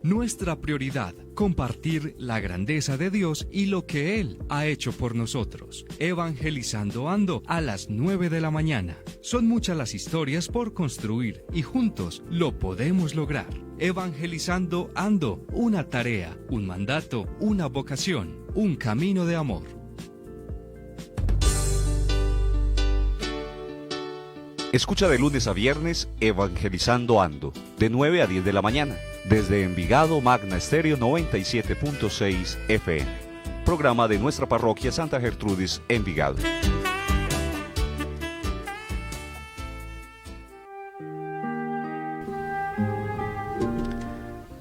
Nuestra prioridad, compartir la grandeza de Dios y lo que Él ha hecho por nosotros. Evangelizando Ando a las 9 de la mañana. Son muchas las historias por construir y juntos lo podemos lograr. Evangelizando Ando, una tarea, un mandato, una vocación, un camino de amor. Escucha de lunes a viernes Evangelizando Ando, de 9 a 10 de la mañana, desde Envigado Magna Estéreo 97.6 FM. Programa de nuestra parroquia Santa Gertrudis, Envigado.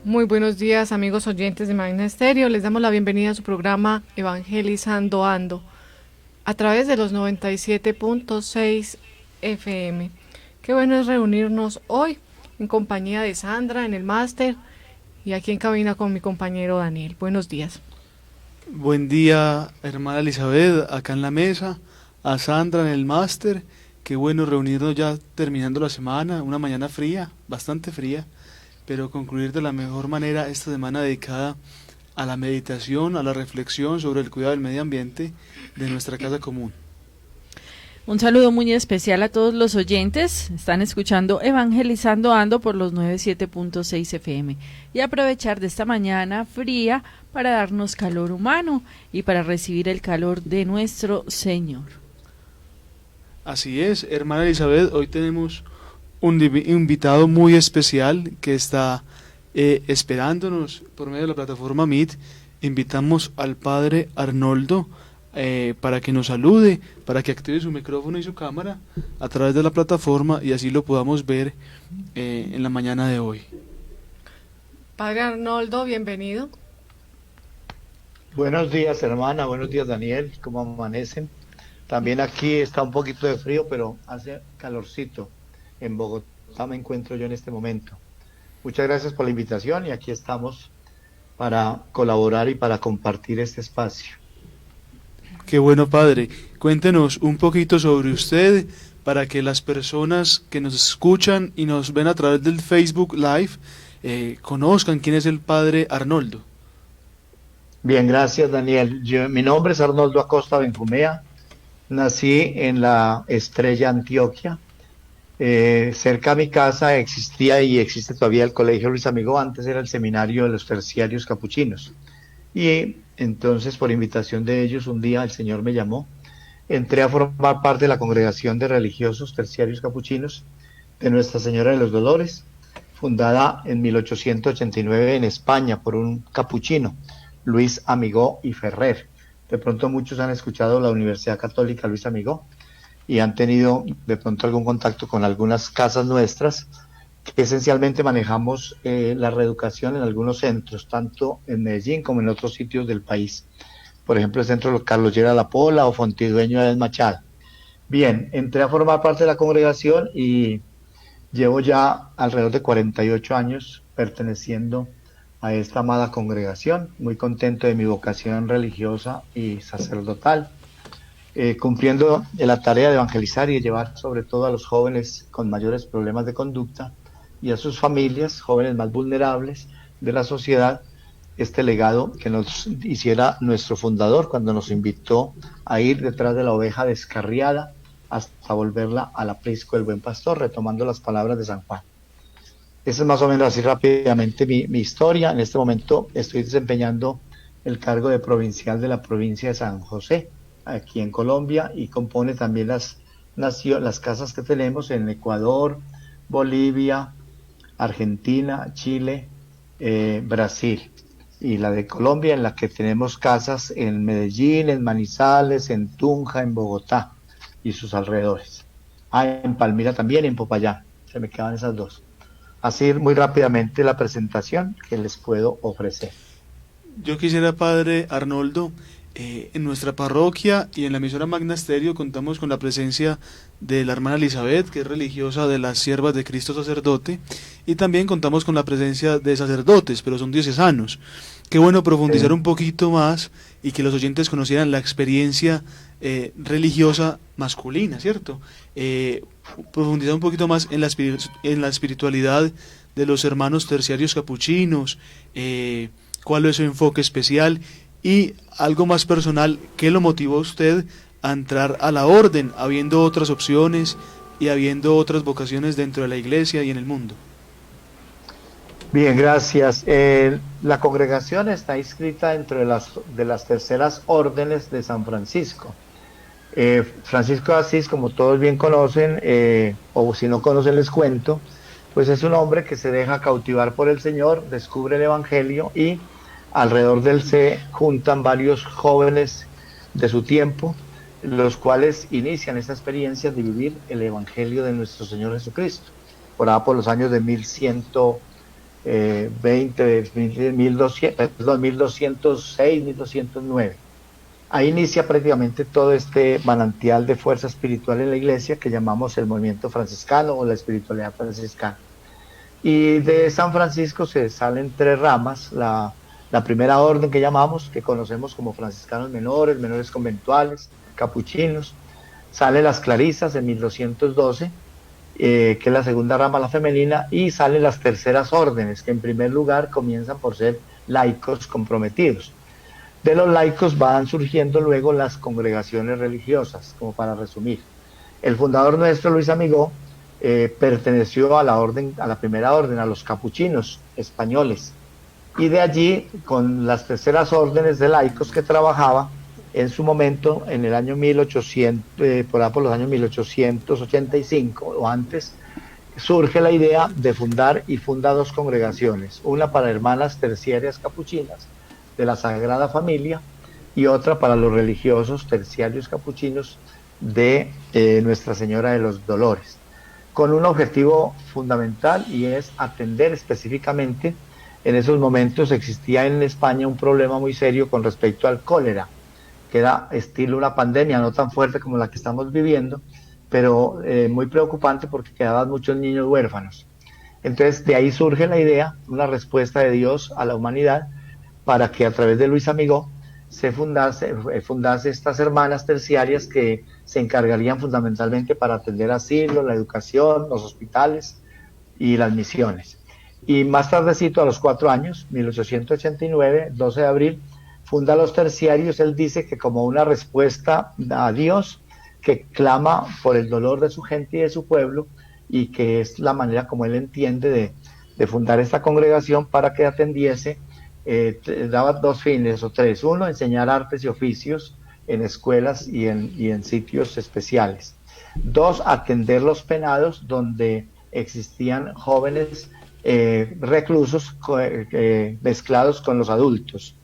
Muy buenos días, amigos oyentes de Magna Estéreo. Les damos la bienvenida a su programa Evangelizando Ando, a través de los 97.6 FM. Qué bueno es reunirnos hoy en compañía de Sandra en el máster y aquí en cabina con mi compañero Daniel. Buenos días. Buen día, hermana Elizabeth, acá en la mesa, a Sandra en el máster. Qué bueno reunirnos ya terminando la semana, una mañana fría, bastante fría, pero concluir de la mejor manera esta semana dedicada a la meditación, a la reflexión sobre el cuidado del medio ambiente de nuestra casa común. Un saludo muy especial a todos los oyentes. Están escuchando Evangelizando Ando por los 97.6 FM. Y aprovechar de esta mañana fría para darnos calor humano y para recibir el calor de nuestro Señor. Así es, hermana Elizabeth, hoy tenemos un invitado muy especial que está esperándonos por medio de la plataforma Meet. Invitamos al padre Arnoldo para que nos salude, para que active su micrófono y su cámara a través de la plataforma y así lo podamos ver en la mañana de hoy. Padre Arnoldo, bienvenido. Buenos días, hermana, buenos días, Daniel, ¿cómo amanecen? También aquí está un poquito de frío, pero hace calorcito. En Bogotá me encuentro yo en este momento. Muchas gracias por la invitación y aquí estamos para colaborar y para compartir este espacio. Qué bueno, padre. Cuéntenos un poquito sobre usted para que las personas que nos escuchan y nos ven a través del Facebook Live conozcan quién es el padre Arnoldo. Bien, gracias, Daniel. Mi nombre es Arnoldo Acosta Benjumea. Nací en la Estrella, Antioquia. Cerca a mi casa existía y existe todavía el Colegio Luis Amigo. Antes era el seminario de los terciarios capuchinos. Y entonces, por invitación de ellos, un día el Señor me llamó. Entré a formar parte de la congregación de religiosos terciarios capuchinos de Nuestra Señora de los Dolores, fundada en 1889 en España por un capuchino, Luis Amigó y Ferrer. De pronto muchos han escuchado la Universidad Católica Luis Amigó y han tenido de pronto algún contacto con algunas casas nuestras, que esencialmente manejamos la reeducación en algunos centros, tanto en Medellín como en otros sitios del país. Por ejemplo, el centro Carlos Llera La Pola o Fontidueño de Machado. Bien, entré a formar parte de la congregación y llevo ya alrededor de 48 años perteneciendo a esta amada congregación, muy contento de mi vocación religiosa y sacerdotal, cumpliendo la tarea de evangelizar y de llevar sobre todo a los jóvenes con mayores problemas de conducta y a sus familias, jóvenes más vulnerables de la sociedad, este legado que nos hiciera nuestro fundador cuando nos invitó a ir detrás de la oveja descarriada hasta volverla al aprisco del buen pastor, retomando las palabras de San Juan. Esa es más o menos así rápidamente mi historia. En este momento estoy desempeñando el cargo de provincial de la provincia de San José, aquí en Colombia, y compone también las casas que tenemos en Ecuador, Bolivia, Argentina, Chile, Brasil, y la de Colombia, en la que tenemos casas en Medellín, en Manizales, en Tunja, en Bogotá y sus alrededores. En Palmira también, en Popayán, se me quedan esas dos. Así muy rápidamente la presentación que les puedo ofrecer. Yo quisiera, padre Arnoldo, en nuestra parroquia y en la emisora Magna Estéreo contamos con la presencia de la hermana Elizabeth, que es religiosa de las Siervas de Cristo Sacerdote, y también contamos con la presencia de sacerdotes, pero son diocesanos. Qué bueno profundizar un poquito más y que los oyentes conocieran la experiencia religiosa masculina, ¿cierto? Profundizar un poquito más en la espiritualidad de los hermanos terciarios capuchinos, cuál es su enfoque especial y algo más personal, ¿qué lo motivó a usted a entrar a la orden, habiendo otras opciones y habiendo otras vocaciones dentro de la iglesia y en el mundo? Bien, gracias. La congregación está inscrita dentro de las terceras órdenes de San Francisco. Francisco de Asís, como todos bien conocen, o si no conocen les cuento, pues es un hombre que se deja cautivar por el Señor, descubre el Evangelio y alrededor de él se juntan varios jóvenes de su tiempo, los cuales inician esta experiencia de vivir el Evangelio de nuestro Señor Jesucristo, por los años de 1206, 1209. Ahí inicia prácticamente todo este manantial de fuerza espiritual en la iglesia que llamamos el movimiento franciscano o la espiritualidad franciscana. Y de San Francisco se salen tres ramas: la primera orden que llamamos, que conocemos como franciscanos menores conventuales, capuchinos. Salen las clarisas en 1212, que es la segunda rama, la femenina, y salen las terceras órdenes, que en primer lugar comienzan por ser laicos comprometidos. De los laicos van surgiendo luego las congregaciones religiosas, como para resumir. El fundador nuestro, Luis Amigó, perteneció a la primera orden, a los capuchinos españoles, y de allí, con las terceras órdenes de laicos que trabajaba, en su momento, en el año 1800, por los años 1885 o antes, surge la idea de fundar y funda dos congregaciones, una para hermanas terciarias capuchinas de la Sagrada Familia y otra para los religiosos terciarios capuchinos de Nuestra Señora de los Dolores, con un objetivo fundamental, y es atender específicamente. En esos momentos existía en España un problema muy serio con respecto al cólera, que era estilo una pandemia, no tan fuerte como la que estamos viviendo, pero muy preocupante porque quedaban muchos niños huérfanos. Entonces de ahí surge la idea, una respuesta de Dios a la humanidad, para que a través de Luis Amigó se fundase estas hermanas terciarias que se encargarían fundamentalmente para atender asilos, la educación, los hospitales y las misiones. Y más tardecito, a los 4 años, 1889, 12 de abril, funda los terciarios. Él dice que como una respuesta a Dios, que clama por el dolor de su gente y de su pueblo, y que es la manera como él entiende de fundar esta congregación para que atendiese, daba 2 fines o 3. Uno, enseñar artes y oficios en escuelas y en sitios especiales. 2, atender los penados donde existían jóvenes reclusos mezclados con los adultos.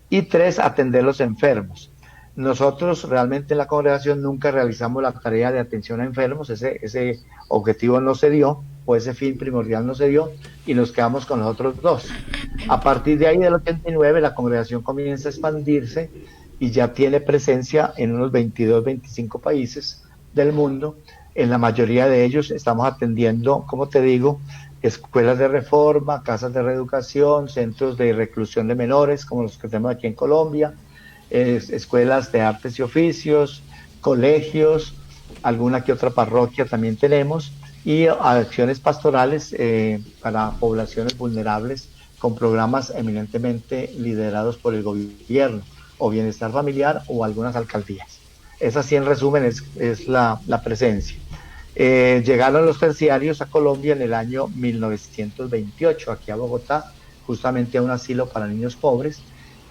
Y 3, atender los enfermos. Nosotros realmente en la congregación nunca realizamos la tarea de atención a enfermos, ese objetivo no se dio, o ese fin primordial no se dio, y nos quedamos con los otros 2. A partir de ahí, del 89, la congregación comienza a expandirse y ya tiene presencia en unos 22, 25 países del mundo. En la mayoría de ellos estamos atendiendo, como te digo, escuelas de reforma, casas de reeducación, centros de reclusión de menores, como los que tenemos aquí en Colombia, escuelas de artes y oficios, colegios, alguna que otra parroquia también tenemos, y acciones pastorales para poblaciones vulnerables con programas eminentemente liderados por el gobierno, o bienestar familiar, o algunas alcaldías. Esa sí, en resumen, es la presencia. Llegaron los terciarios a Colombia en el año 1928, aquí a Bogotá, justamente a un asilo para niños pobres,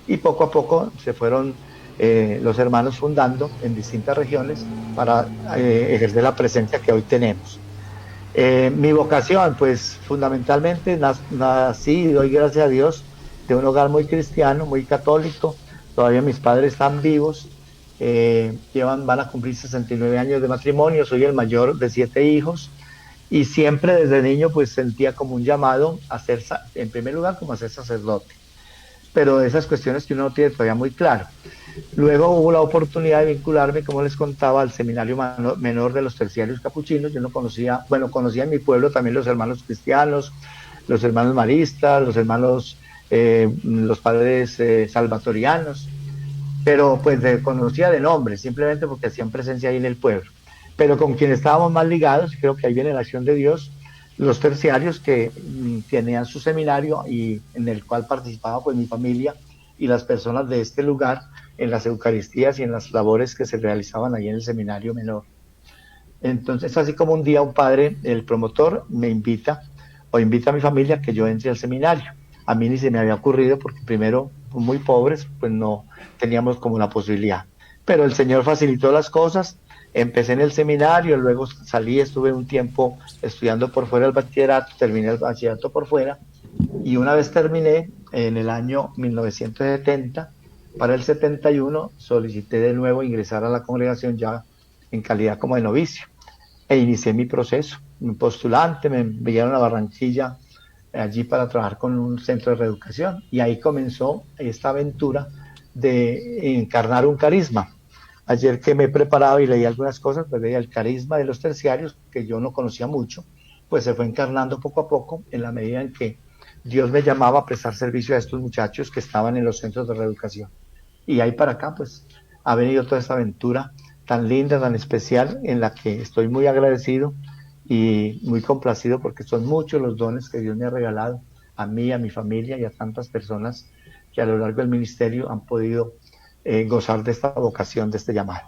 y poco a poco se fueron los hermanos fundando en distintas regiones para ejercer la presencia que hoy tenemos. Mi vocación, pues fundamentalmente nací y doy gracias a Dios de un hogar muy cristiano, muy católico. Todavía mis padres están vivos, van a cumplir 69 años de matrimonio, soy el mayor de 7 hijos, y siempre desde niño pues sentía como un llamado a ser, en primer lugar, como a ser sacerdote, pero de esas cuestiones que uno no tiene todavía muy claro. Luego hubo la oportunidad de vincularme, como les contaba, al seminario menor de los terciarios capuchinos. Yo no conocía, conocía en mi pueblo también los hermanos cristianos, los hermanos maristas, los hermanos, los padres salvatorianos, pero pues conocía de nombre, simplemente porque hacían presencia ahí en el pueblo. Pero con quien estábamos más ligados, creo que ahí viene la acción de Dios, los terciarios que tenían su seminario y en el cual participaba pues mi familia y las personas de este lugar en las Eucaristías y en las labores que se realizaban ahí en el seminario menor. Entonces, así como un día un padre, el promotor, me invita a mi familia que yo entre al seminario. A mí ni se me había ocurrido porque primero, muy pobres, pues no teníamos como la posibilidad. Pero el Señor facilitó las cosas, empecé en el seminario, luego salí, estuve un tiempo estudiando por fuera el bachillerato, terminé el bachillerato por fuera, y una vez terminé, en el año 1970, para el 71, solicité de nuevo ingresar a la congregación ya en calidad como de novicio, e inicié mi proceso. Mi postulante, me enviaron a Barranquilla, allí para trabajar con un centro de reeducación, y ahí comenzó esta aventura de encarnar un carisma. Ayer que me he preparado y leí algunas cosas, pues veía el carisma de los terciarios, que yo no conocía mucho, pues se fue encarnando poco a poco en la medida en que Dios me llamaba a prestar servicio a estos muchachos que estaban en los centros de reeducación. Y ahí para acá, pues, ha venido toda esta aventura tan linda, tan especial, en la que estoy muy agradecido y muy complacido porque son muchos los dones que Dios me ha regalado a mí, a mi familia y a tantas personas que a lo largo del ministerio han podido gozar de esta vocación, de este llamado.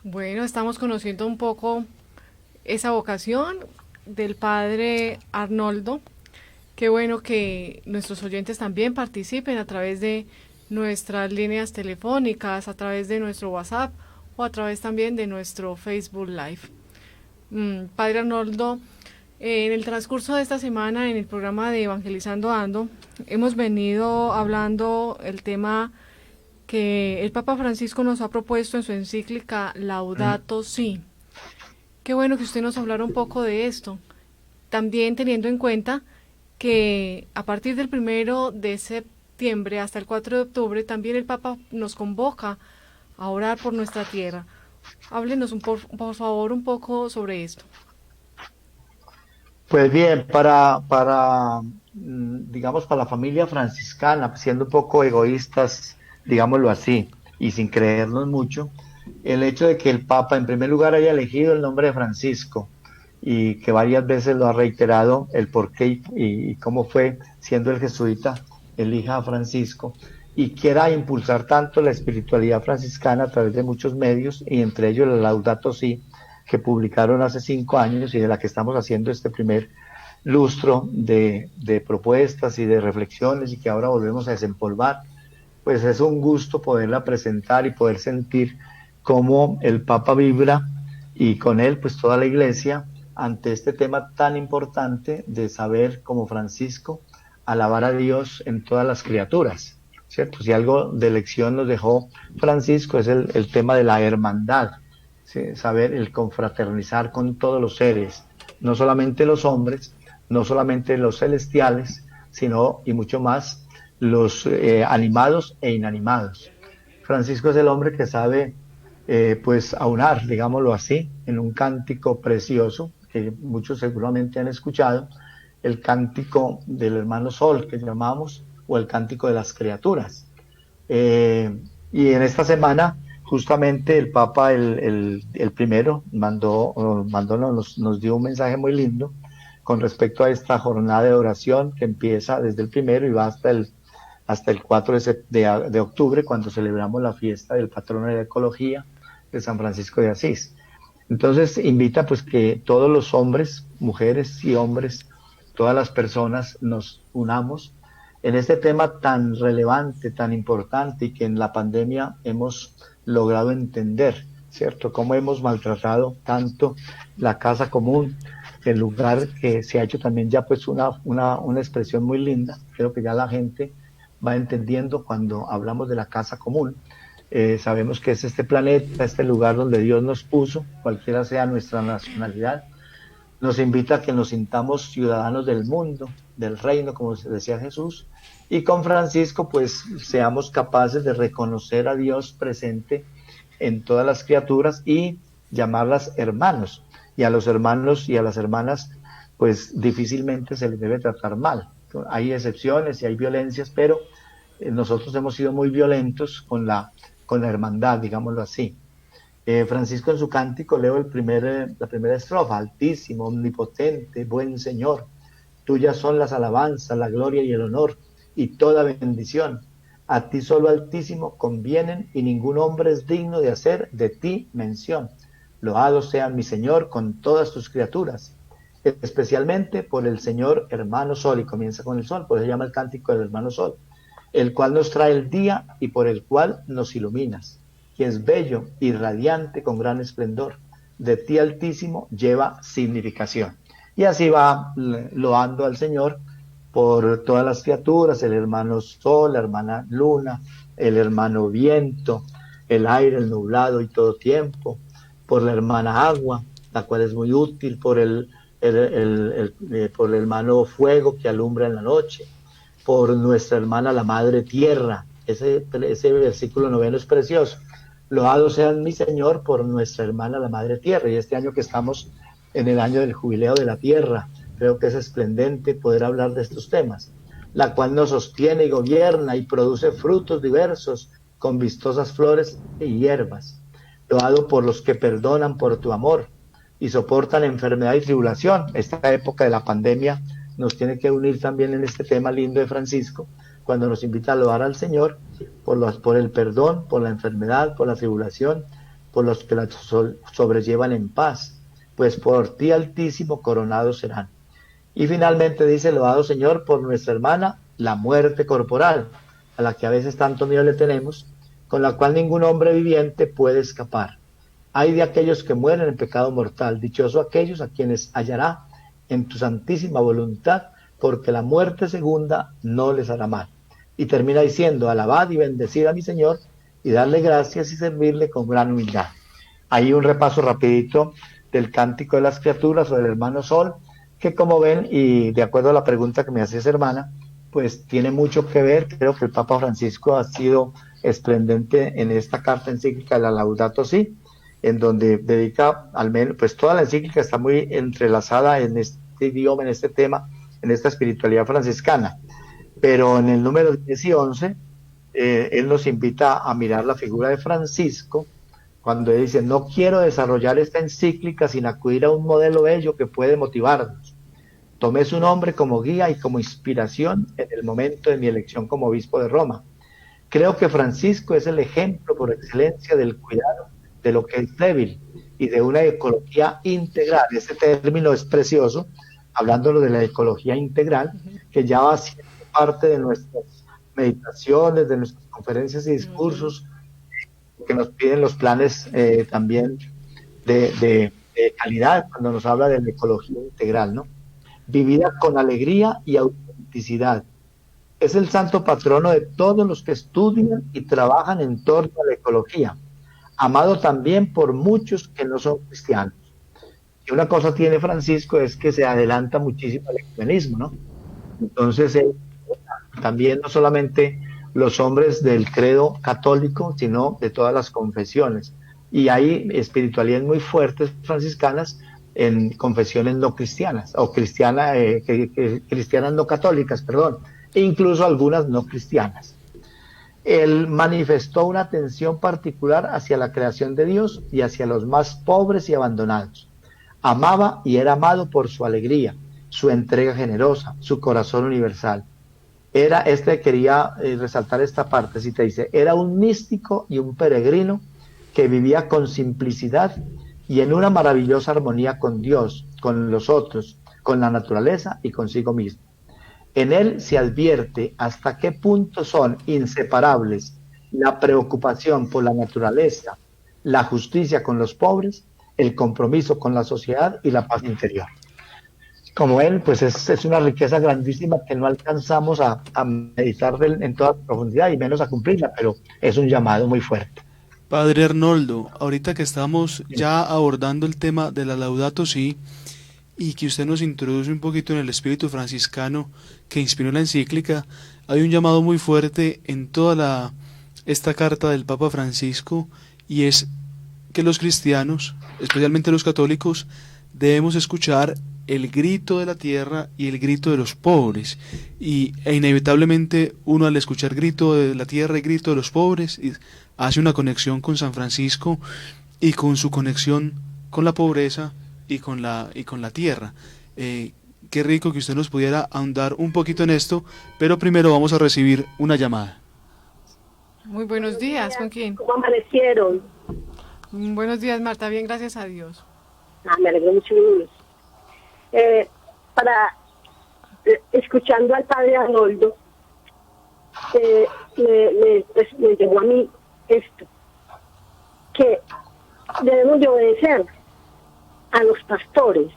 Bueno, estamos conociendo un poco esa vocación del padre Arnoldo. Qué bueno que nuestros oyentes también participen a través de nuestras líneas telefónicas, a través de nuestro WhatsApp o a través también de nuestro Facebook Live. Padre Arnoldo, en el transcurso de esta semana, en el programa de Evangelizando Ando, hemos venido hablando el tema que el Papa Francisco nos ha propuesto en su encíclica Laudato Si. Qué bueno que usted nos hablara un poco de esto, también teniendo en cuenta que a partir del 1 de septiembre hasta el 4 de octubre también el Papa nos convoca a orar por nuestra tierra. Háblenos por favor un poco sobre esto. Pues bien, digamos, para la familia franciscana, siendo un poco egoístas, digámoslo así, y sin creernos mucho, el hecho de que el Papa en primer lugar haya elegido el nombre de Francisco y que varias veces lo ha reiterado el por qué y cómo fue, siendo el jesuita, elija a Francisco, y quiera impulsar tanto la espiritualidad franciscana a través de muchos medios, y entre ellos el Laudato Si, que publicaron hace 5 años y de la que estamos haciendo este primer lustro de propuestas y de reflexiones, y que ahora volvemos a desempolvar. Pues es un gusto poderla presentar y poder sentir cómo el Papa vibra, y con él pues toda la Iglesia, ante este tema tan importante de saber, como Francisco, alabar a Dios en todas las criaturas, ¿cierto? Si algo de lección nos dejó Francisco es el tema de la hermandad, ¿sí? Saber el confraternizar con todos los seres, no solamente los hombres, no solamente los celestiales, sino y mucho más los animados e inanimados. Francisco es el hombre que sabe pues aunar, digámoslo así, en un cántico precioso que muchos seguramente han escuchado, el cántico del hermano Sol que llamamos, o el cántico de las criaturas. Y en esta semana justamente el Papa, el primero, nos dio un mensaje muy lindo con respecto a esta jornada de oración que empieza desde el 1 y va hasta el 4 de octubre, cuando celebramos la fiesta del patrono de la ecología de San Francisco de Asís. Entonces invita pues que todos los hombres, mujeres y hombres, todas las personas nos unamos en este tema tan relevante, tan importante, y que en la pandemia hemos logrado entender, ¿cierto? Cómo hemos maltratado tanto la casa común, el lugar que se ha hecho también ya pues una expresión muy linda. Creo que ya la gente va entendiendo cuando hablamos de la casa común. Sabemos que es este planeta, este lugar donde Dios nos puso, cualquiera sea nuestra nacionalidad. Nos invita a que nos sintamos ciudadanos del mundo, del reino, como decía Jesús, y con Francisco pues seamos capaces de reconocer a Dios presente en todas las criaturas y llamarlas hermanos, y a los hermanos y a las hermanas pues difícilmente se les debe tratar mal. Hay excepciones y hay violencias, pero nosotros hemos sido muy violentos con la hermandad, digámoslo así. Francisco en su cántico leo la primera estrofa: Altísimo, omnipotente, buen Señor, tuyas son las alabanzas, la gloria y el honor, y toda bendición. A ti solo, Altísimo, convienen, y ningún hombre es digno de hacer de ti mención. Loado sea mi Señor con todas tus criaturas, especialmente por el Señor hermano Sol, y comienza con el Sol, por eso se llama el cántico del hermano Sol, el cual nos trae el día y por el cual nos iluminas, que es bello y radiante con gran esplendor. De ti, Altísimo, lleva significación. Y así va loando al Señor por todas las criaturas, el hermano Sol, la hermana Luna, el hermano Viento, el aire, el nublado y todo tiempo, por la hermana Agua, la cual es muy útil, por el hermano Fuego que alumbra en la noche, por nuestra hermana la Madre Tierra. Ese versículo 9 es precioso. Loado sea mi Señor por nuestra hermana la Madre Tierra. Y este año que estamos en el año del jubileo de la Tierra, creo que es esplendente poder hablar de estos temas, la cual nos sostiene y gobierna y produce frutos diversos con vistosas flores y hierbas. Loado por los que perdonan por tu amor y soportan enfermedad y tribulación. Esta época de la pandemia nos tiene que unir también en este tema lindo de Francisco, cuando nos invita a loar al Señor por el perdón, por la enfermedad, por la tribulación, por los que la sobrellevan en paz, pues por ti, Altísimo, coronados serán. Y finalmente dice: loado, Señor, por nuestra hermana la muerte corporal, a la que a veces tanto miedo le tenemos, con la cual ningún hombre viviente puede escapar. Ay de aquellos que mueren en pecado mortal, dichoso aquellos a quienes hallará en tu santísima voluntad, porque la muerte segunda no les hará mal. Y termina diciendo: alabad y bendecid a mi Señor, y darle gracias y servirle con gran humildad. Ahí un repaso rapidito del cántico de las criaturas o del hermano Sol, que como ven, y de acuerdo a la pregunta que me hace esa hermana, pues tiene mucho que ver. Creo que el Papa Francisco ha sido esplendente en esta carta encíclica de la Laudato Si, en donde dedica, al menos, pues toda la encíclica está muy entrelazada en este idioma, en este tema, en esta espiritualidad franciscana. Pero en el número 10 y 11, él nos invita a mirar la figura de Francisco, cuando él dice: no quiero desarrollar esta encíclica sin acudir a un modelo bello que puede motivarnos. Tomé su nombre como guía y como inspiración en el momento de mi elección como obispo de Roma. Creo que Francisco es el ejemplo por excelencia del cuidado de lo que es débil y de una ecología integral. Este término es precioso, hablándolo de la ecología integral, que ya va siendo parte de nuestras meditaciones, de nuestras conferencias y discursos, que nos piden los planes también de calidad, cuando nos habla de la ecología integral, ¿no? Vivida con alegría y autenticidad. Es el santo patrono de todos los que estudian y trabajan en torno a la ecología, amado también por muchos que no son cristianos. Y una cosa tiene Francisco, es que se adelanta muchísimo al ecumenismo, ¿no? Entonces, también no solamente los hombres del credo católico, sino de todas las confesiones. Y hay espiritualidades muy fuertes franciscanas en confesiones no cristianas, o cristianas no católicas, perdón, e incluso algunas no cristianas. Él manifestó una atención particular hacia la creación de Dios y hacia los más pobres y abandonados. Amaba y era amado por su alegría, su entrega generosa, su corazón universal. Quería resaltar esta parte, si te dice: era un místico y un peregrino que vivía con simplicidad y en una maravillosa armonía con Dios, con los otros, con la naturaleza y consigo mismo. En él se advierte hasta qué punto son inseparables la preocupación por la naturaleza, la justicia con los pobres, el compromiso con la sociedad y la paz interior. Como él, pues es una riqueza grandísima que no alcanzamos a meditar en toda profundidad y menos a cumplirla, pero es un llamado muy fuerte. Padre Arnoldo, ahorita que estamos ya abordando el tema de la Laudato Si, y que usted nos introduce un poquito en el espíritu franciscano que inspiró la encíclica, hay un llamado muy fuerte en toda esta carta del Papa Francisco, y es que los cristianos, especialmente los católicos, debemos escuchar el grito de la tierra y el grito de los pobres. E inevitablemente uno, al escuchar grito de la tierra y grito de los pobres, hace una conexión con San Francisco y con su conexión con la pobreza y con la tierra. Qué rico que usted nos pudiera ahondar un poquito en esto, pero primero vamos a recibir una llamada. Muy buenos días, ¿con quién? ¿Cómo amanecieron? Buenos días, Marta, bien, gracias a Dios. Me alegro mucho. Escuchando al padre Arnoldo, me llegó a mí esto, que debemos de obedecer a los pastores,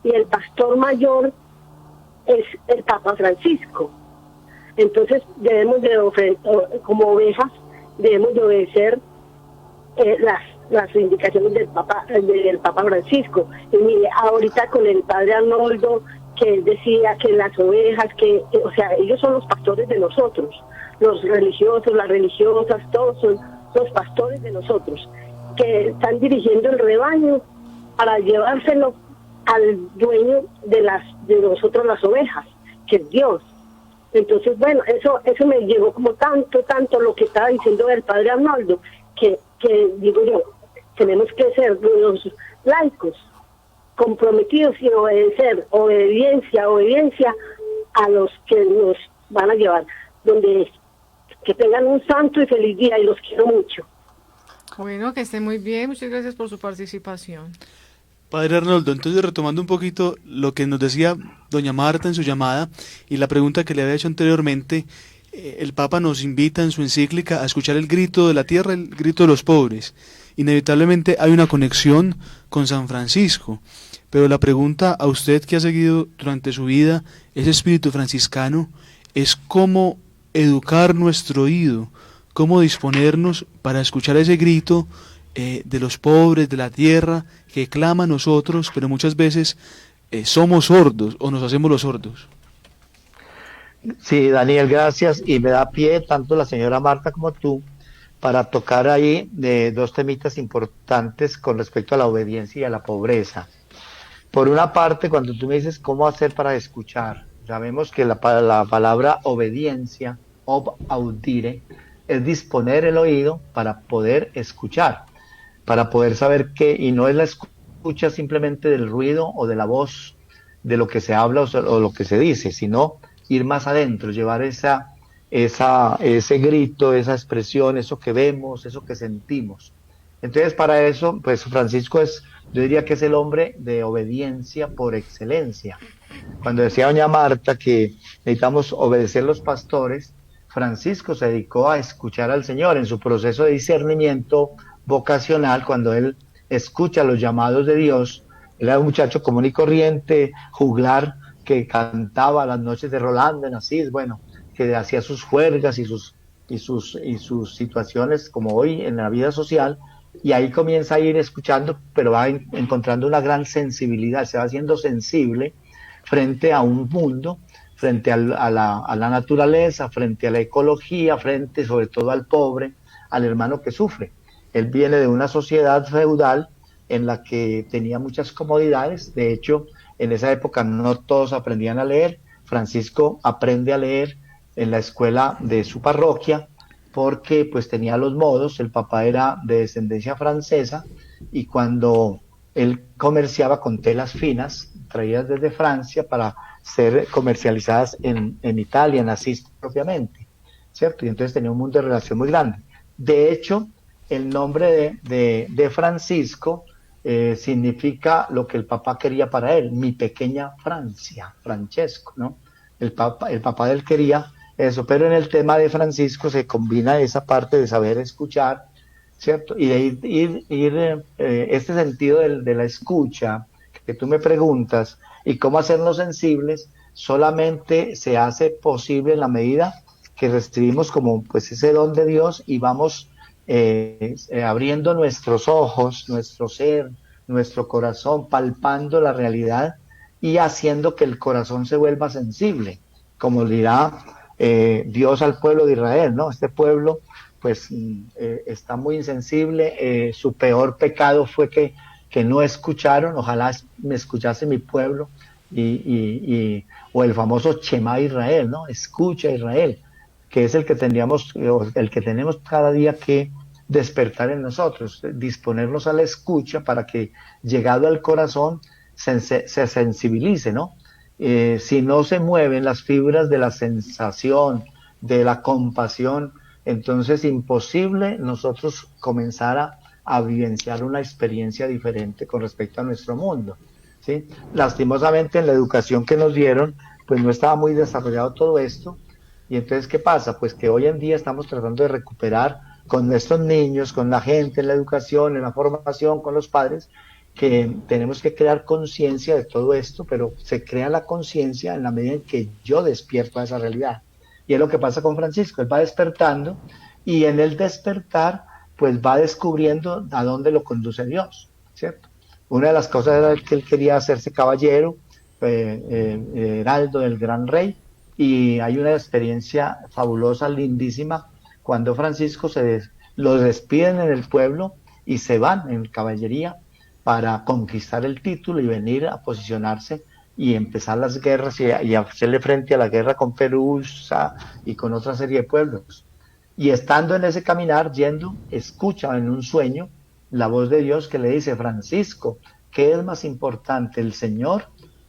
y el pastor mayor es el Papa Francisco. Entonces debemos como ovejas, debemos de obedecer las indicaciones del Papa Francisco. Y mire, ahorita con el padre Arnoldo, que él decía que las ovejas, o sea, ellos son los pastores de nosotros, los religiosos, las religiosas, todos son los pastores de nosotros, que están dirigiendo el rebaño para llevárselo al dueño de nosotros las ovejas, que es Dios. Entonces, bueno, eso me llegó como tanto lo que estaba diciendo el padre Arnoldo, que digo yo, tenemos que ser los laicos comprometidos y obedecer, obediencia a los que nos van a llevar, que tengan un santo y feliz día, y los quiero mucho. Bueno, que esté muy bien, muchas gracias por su participación. Padre Arnoldo, entonces retomando un poquito lo que nos decía doña Marta en su llamada y la pregunta que le había hecho anteriormente, el Papa nos invita en su encíclica a escuchar el grito de la tierra, el grito de los pobres. Inevitablemente hay una conexión con San Francisco, pero la pregunta a usted, que ha seguido durante su vida ese espíritu franciscano, es cómo educar nuestro oído, cómo disponernos para escuchar ese grito de los pobres, de la tierra, que clama a nosotros, pero muchas veces somos sordos o nos hacemos los sordos. Sí, Daniel, gracias, y me da pie tanto la señora Marta como tú para tocar ahí dos temitas importantes con respecto a la obediencia y a la pobreza. Por una parte, cuando tú me dices cómo hacer para escuchar, sabemos que la palabra obediencia, ob audire, es disponer el oído para poder escuchar, para poder saber qué, y no es la escucha simplemente del ruido o de la voz, de lo que se habla o lo que se dice, sino ir más adentro, llevar ese grito, esa expresión, eso que vemos, eso que sentimos. Entonces, para eso, pues Francisco yo diría que es el hombre de obediencia por excelencia. Cuando decía doña Marta que necesitamos obedecer los pastores, Francisco se dedicó a escuchar al Señor en su proceso de discernimiento vocacional. Cuando él escucha los llamados de Dios, él era un muchacho común y corriente, juglar, que cantaba las noches de Rolando en Asís, bueno, que hacía sus juergas y sus situaciones como hoy en la vida social, y ahí comienza a ir escuchando, pero va encontrando una gran sensibilidad, se va haciendo sensible frente a un mundo, frente a la naturaleza, frente a la ecología, frente sobre todo al pobre, al hermano que sufre. Él viene de una sociedad feudal en la que tenía muchas comodidades. De hecho, en esa época no todos aprendían a leer. Francisco aprende a leer en la escuela de su parroquia porque pues tenía los modos. El papá era de descendencia francesa y cuando él comerciaba con telas finas traídas desde Francia para ser comercializadas en Italia, en Asís propiamente, ¿cierto? Y entonces tenía un mundo de relación muy grande. De hecho, el nombre de Francisco significa lo que el papá quería para él, mi pequeña Francia, Francesco, ¿no? El papá de él quería eso, pero en el tema de Francisco se combina esa parte de saber escuchar, ¿cierto? Y de ir este sentido de la escucha que tú me preguntas y cómo hacernos sensibles, solamente se hace posible en la medida que recibimos como pues ese don de Dios y vamos abriendo nuestros ojos, nuestro ser, nuestro corazón, palpando la realidad y haciendo que el corazón se vuelva sensible, como dirá Dios al pueblo de Israel, ¿no? Este pueblo pues está muy insensible, su peor pecado fue que que no escucharon, ojalá me escuchase mi pueblo, o el famoso Shema Israel, ¿no? Escucha Israel, que es el que tenemos cada día que despertar en nosotros, disponernos a la escucha para que, llegado al corazón, se sensibilice, ¿no? Si no se mueven las fibras de la sensación, de la compasión, entonces imposible nosotros comenzar a vivenciar una experiencia diferente con respecto a nuestro mundo, ¿sí? Lastimosamente en la educación que nos dieron, pues no estaba muy desarrollado todo esto, y entonces ¿qué pasa? Pues que hoy en día estamos tratando de recuperar con nuestros niños, con la gente, en la educación, en la formación, con los padres, que tenemos que crear conciencia de todo esto, pero se crea la conciencia en la medida en que yo despierto a esa realidad. Y es lo que pasa con Francisco, él va despertando, y en el despertar, pues va descubriendo a dónde lo conduce Dios, ¿cierto? Una de las cosas era que él quería hacerse caballero, heraldo del gran rey, y hay una experiencia fabulosa, lindísima, cuando Francisco los despiden en el pueblo y se van en caballería para conquistar el título y venir a posicionarse y empezar las guerras y hacerle frente a la guerra con Perusa y con otra serie de pueblos. Y estando en ese caminar, yendo, escucha en un sueño la voz de Dios que le dice: Francisco, ¿qué es más importante, el Señor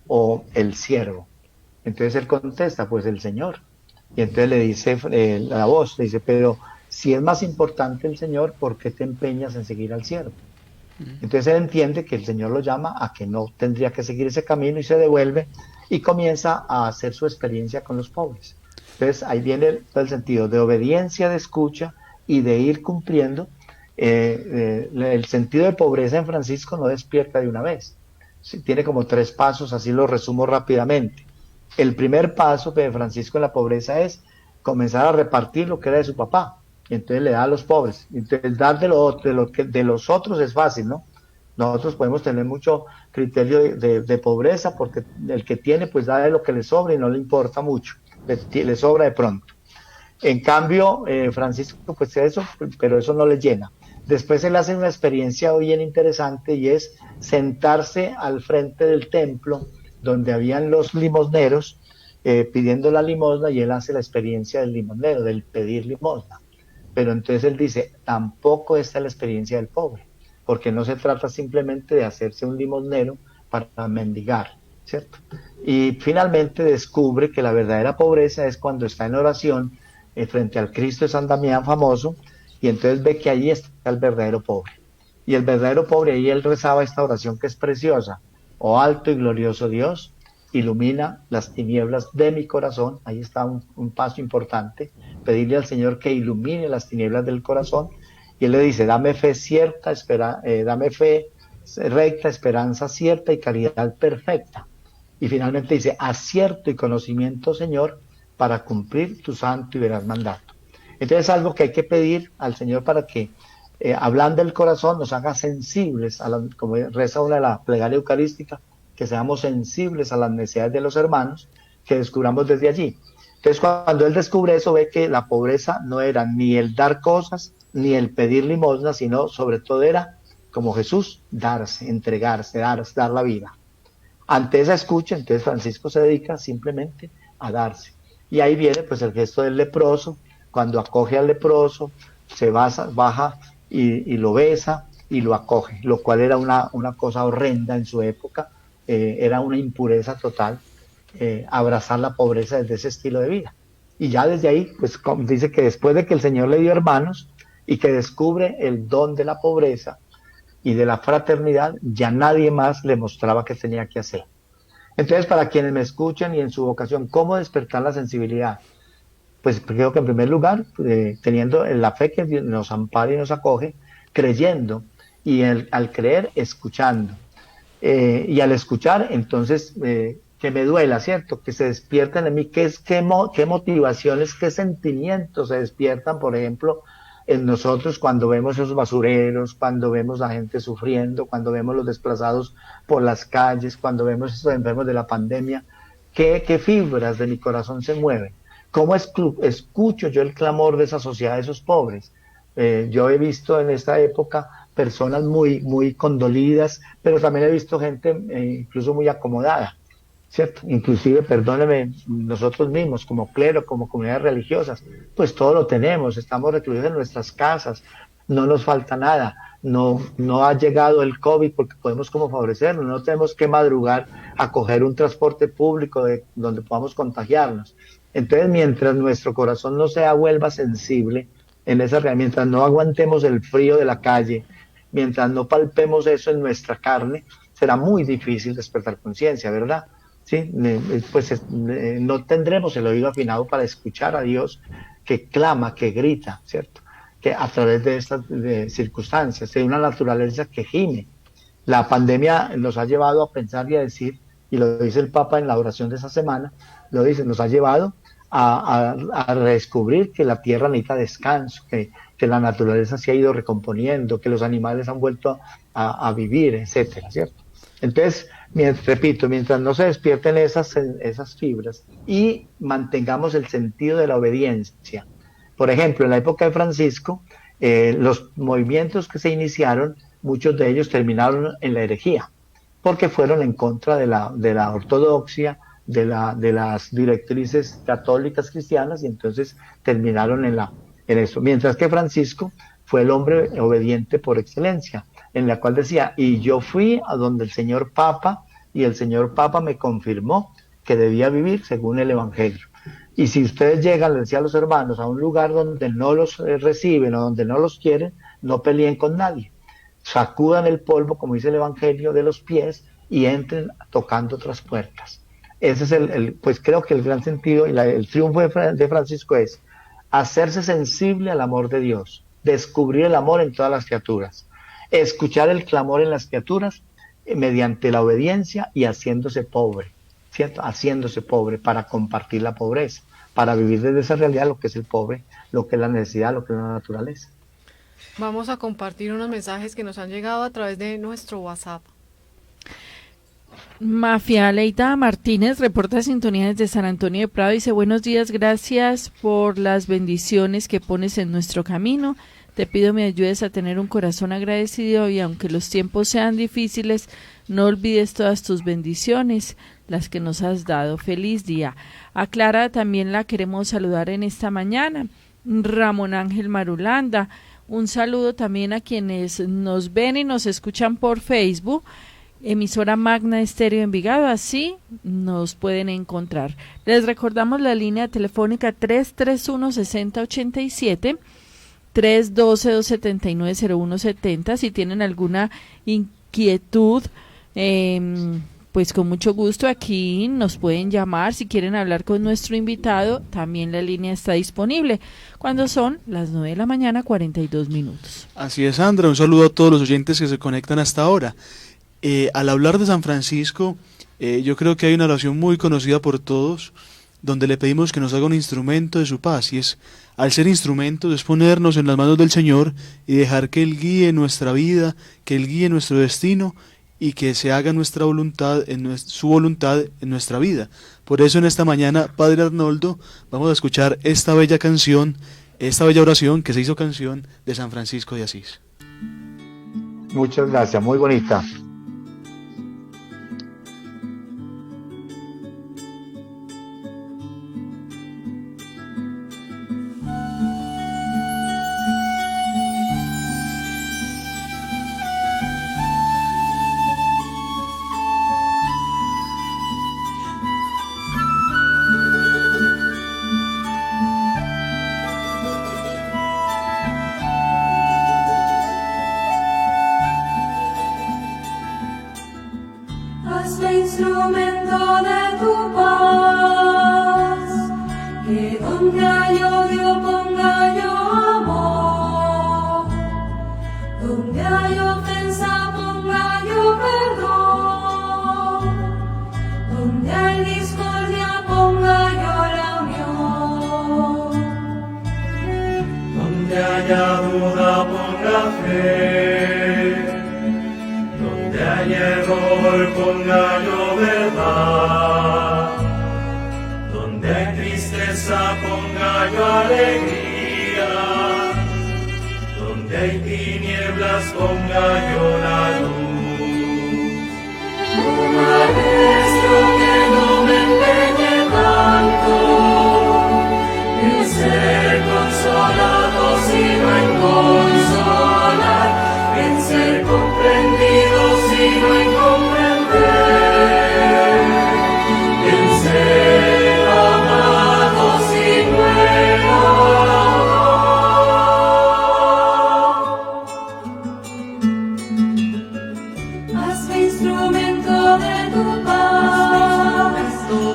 o el siervo? Entonces él contesta: pues el Señor. Y entonces le dice la voz, le dice: pero si es más importante el Señor, ¿por qué te empeñas en seguir al siervo? Entonces él entiende que el Señor lo llama a que no tendría que seguir ese camino, y se devuelve y comienza a hacer su experiencia con los pobres. Entonces ahí viene todo el sentido de obediencia, de escucha y de ir cumpliendo. El sentido de pobreza en Francisco no despierta de una vez. Sí, tiene como 3 pasos, así lo resumo rápidamente. El primer paso de Francisco en la pobreza es comenzar a repartir lo que era de su papá. Y entonces le da a los pobres. Entonces dar de los otros es fácil, ¿no? Nosotros podemos tener mucho criterio de pobreza, porque el que tiene pues da de lo que le sobra y no le importa mucho, le sobra de pronto. En cambio, Francisco pues eso, pero eso no le llena. Después él hace una experiencia bien interesante, y es sentarse al frente del templo donde habían los limosneros pidiendo la limosna, y él hace la experiencia del limosnero, del pedir limosna. Pero entonces él dice: tampoco esta es la experiencia del pobre, porque no se trata simplemente de hacerse un limosnero para mendigar, ¿cierto? Y finalmente descubre que la verdadera pobreza es cuando está en oración frente al Cristo de San Damián famoso, y entonces ve que allí está el verdadero pobre. Y el verdadero pobre, ahí él rezaba esta oración que es preciosa: oh alto y glorioso Dios, ilumina las tinieblas de mi corazón. Ahí está un paso importante, pedirle al Señor que ilumine las tinieblas del corazón. Y él le dice: dame fe cierta, dame fe recta, esperanza cierta y caridad perfecta. Y finalmente dice: acierto y conocimiento, Señor, para cumplir tu santo y veraz mandato. Entonces es algo que hay que pedir al Señor para que, hablando del corazón, nos haga sensibles, como reza una de la plegaria eucarística, que seamos sensibles a las necesidades de los hermanos, que descubramos desde allí. Entonces cuando él descubre eso, ve que la pobreza no era ni el dar cosas, ni el pedir limosna, sino sobre todo era, como Jesús, darse, entregarse, dar la vida. Ante esa escucha, entonces Francisco se dedica simplemente a darse. Y ahí viene pues el gesto del leproso, cuando acoge al leproso, se baja y lo besa y lo acoge, lo cual era una cosa horrenda en su época. Era una impureza total abrazar la pobreza desde ese estilo de vida. Y ya desde ahí, pues dice que después de que el Señor le dio hermanos y que descubre el don de la pobreza y de la fraternidad, ya nadie más le mostraba qué tenía que hacer. Entonces, para quienes me escuchan y en su vocación, ¿cómo despertar la sensibilidad? Pues creo que en primer lugar, teniendo la fe que Dios nos ampara y nos acoge, creyendo, y al creer, escuchando. Y al escuchar, entonces, que me duela, ¿cierto? Que se despierten en mí, qué motivaciones, qué sentimientos se despiertan, por ejemplo, en nosotros cuando vemos esos basureros, cuando vemos la gente sufriendo, cuando vemos los desplazados por las calles, cuando vemos esos enfermos de la pandemia. ¿Qué fibras de mi corazón se mueven? ¿Cómo escucho yo el clamor de esa sociedad, de esos pobres? Yo he visto en esta época personas muy condolidas, pero también he visto gente incluso muy acomodada, ¿cierto? Inclusive, perdónenme, nosotros mismos, como clero, como comunidades religiosas, pues todo lo tenemos, estamos recluidos en nuestras casas, no nos falta nada, no ha llegado el COVID porque podemos como favorecerlo, no tenemos que madrugar a coger un transporte público donde podamos contagiarnos. Entonces, mientras nuestro corazón no se vuelva sensible en esa realidad, mientras no aguantemos el frío de la calle, mientras no palpemos eso en nuestra carne, será muy difícil despertar conciencia, ¿verdad? Sí, pues no tendremos el oído afinado para escuchar a Dios que clama, que grita, ¿cierto? Que a través de estas circunstancias, hay una naturaleza que gime. La pandemia nos ha llevado a pensar y a decir, y lo dice el Papa en la oración de esa semana, lo dice, nos ha llevado a redescubrir que la tierra necesita descanso, que la naturaleza se ha ido recomponiendo, que los animales han vuelto a vivir, etcétera, ¿cierto? Entonces, repito, mientras no se despierten esas fibras y mantengamos el sentido de la obediencia. Por ejemplo, en la época de Francisco, los movimientos que se iniciaron, muchos de ellos terminaron en la herejía, porque fueron en contra de la ortodoxia, de las directrices católicas cristianas, y entonces terminaron en eso. Mientras que Francisco fue el hombre obediente por excelencia, en la cual decía, y yo fui a donde el señor Papa, y el señor Papa me confirmó que debía vivir según el Evangelio. Y si ustedes llegan, le decía a los hermanos, a un lugar donde no los reciben o donde no los quieren, no peleen con nadie. Sacudan el polvo, como dice el Evangelio, de los pies y entren tocando otras puertas. Ese es pues creo que el gran sentido y el triunfo de Francisco es hacerse sensible al amor de Dios, descubrir el amor en todas las criaturas, escuchar el clamor en las criaturas mediante la obediencia y haciéndose pobre, ¿cierto? Haciéndose pobre para compartir la pobreza, para vivir desde esa realidad lo que es el pobre, lo que es la necesidad, lo que es la naturaleza. Vamos a compartir unos mensajes que nos han llegado a través de nuestro WhatsApp. Mafia Leita Martínez reporta sintonía desde San Antonio de Prado, dice buenos días, gracias por las bendiciones que pones en nuestro camino, te pido me ayudes a tener un corazón agradecido y aunque los tiempos sean difíciles, no olvides todas tus bendiciones, las que nos has dado, feliz día. A Clara también la queremos saludar en esta mañana, Ramón Ángel Marulanda, un saludo también a quienes nos ven y nos escuchan por Facebook, emisora Magna Estéreo Envigado, así nos pueden encontrar. Les recordamos la línea telefónica 331-6087, 312-279-0170, si tienen alguna inquietud, pues con mucho gusto aquí nos pueden llamar, si quieren hablar con nuestro invitado, también la línea está disponible, cuando son las 9 de la mañana, 42 minutos. Así es, Sandra, un saludo a todos los oyentes que se conectan hasta ahora. Al hablar de San Francisco, yo creo que hay una oración muy conocida por todos, donde le pedimos que nos haga un instrumento de su paz, y es, al ser instrumentos, es ponernos en las manos del Señor y dejar que Él guíe nuestra vida, que Él guíe nuestro destino, y que se haga nuestra voluntad, su voluntad en nuestra vida. Por eso en esta mañana, Padre Arnoldo, vamos a escuchar esta bella canción, esta bella oración que se hizo canción de San Francisco de Asís. Muchas gracias, muy bonita. Donde hay tinieblas ponga rayó la luz. Oh, Maestro, que no me empeñe tanto en ser consolado, sino en consolar, en ser comprendido, sino en comprender, en ser amado, sino en amar. Hazme instrumento de tu paz,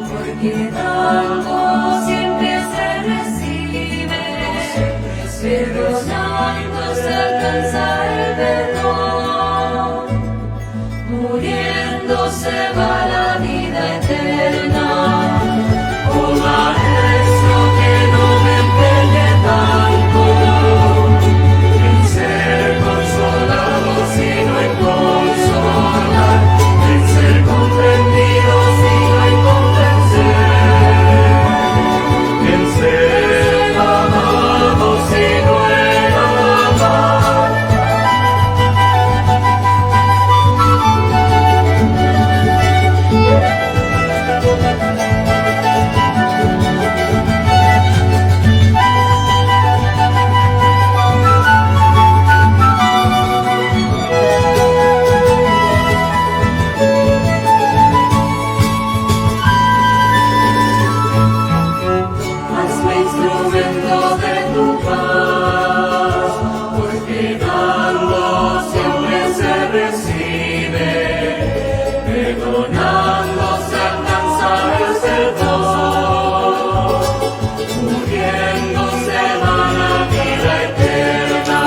porque dando siempre se recibe, perdonando se alcanza el perdón, muriendo se va la vida eterna. Oh, Maestro, que no me empeñe tanto en ser consolado, sino en consolar, en ser comprendido, sino en comprender, en ser amado, sino en amar. Hazme instrumento de tu paz, porque dando siempre se recibe, perdonando se alcanza el perdón, muriendo se va la vida eterna.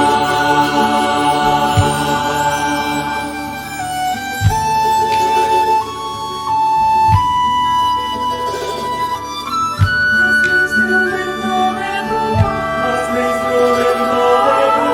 Hazme instrumento de tu paz. Hazme instrumento de tu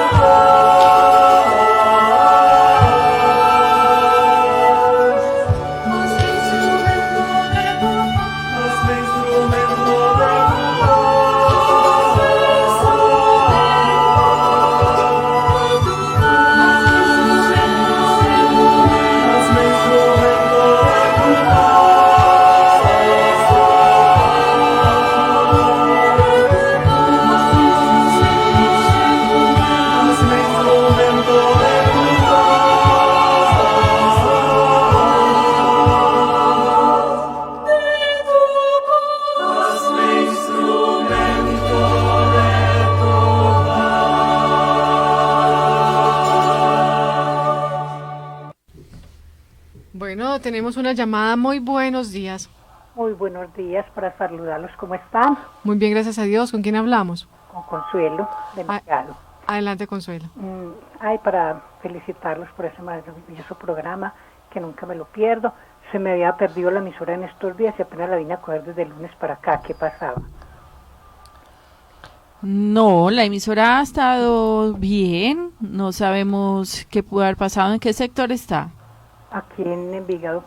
paz. Hazme instrumento de Bueno, tenemos una llamada. Muy buenos días. Muy buenos días, para saludarlos. ¿Cómo están? Muy bien, gracias a Dios. ¿Con quién hablamos? Con Consuelo de Envigado. Adelante, Consuelo. Para felicitarlos por ese maravilloso programa, que nunca me lo pierdo. Se me había perdido la emisora en estos días y apenas la vine a coger desde el lunes para acá. ¿Qué pasaba? No, la emisora ha estado bien, no sabemos qué pudo haber pasado. ¿En qué sector está? Aquí en Envigado,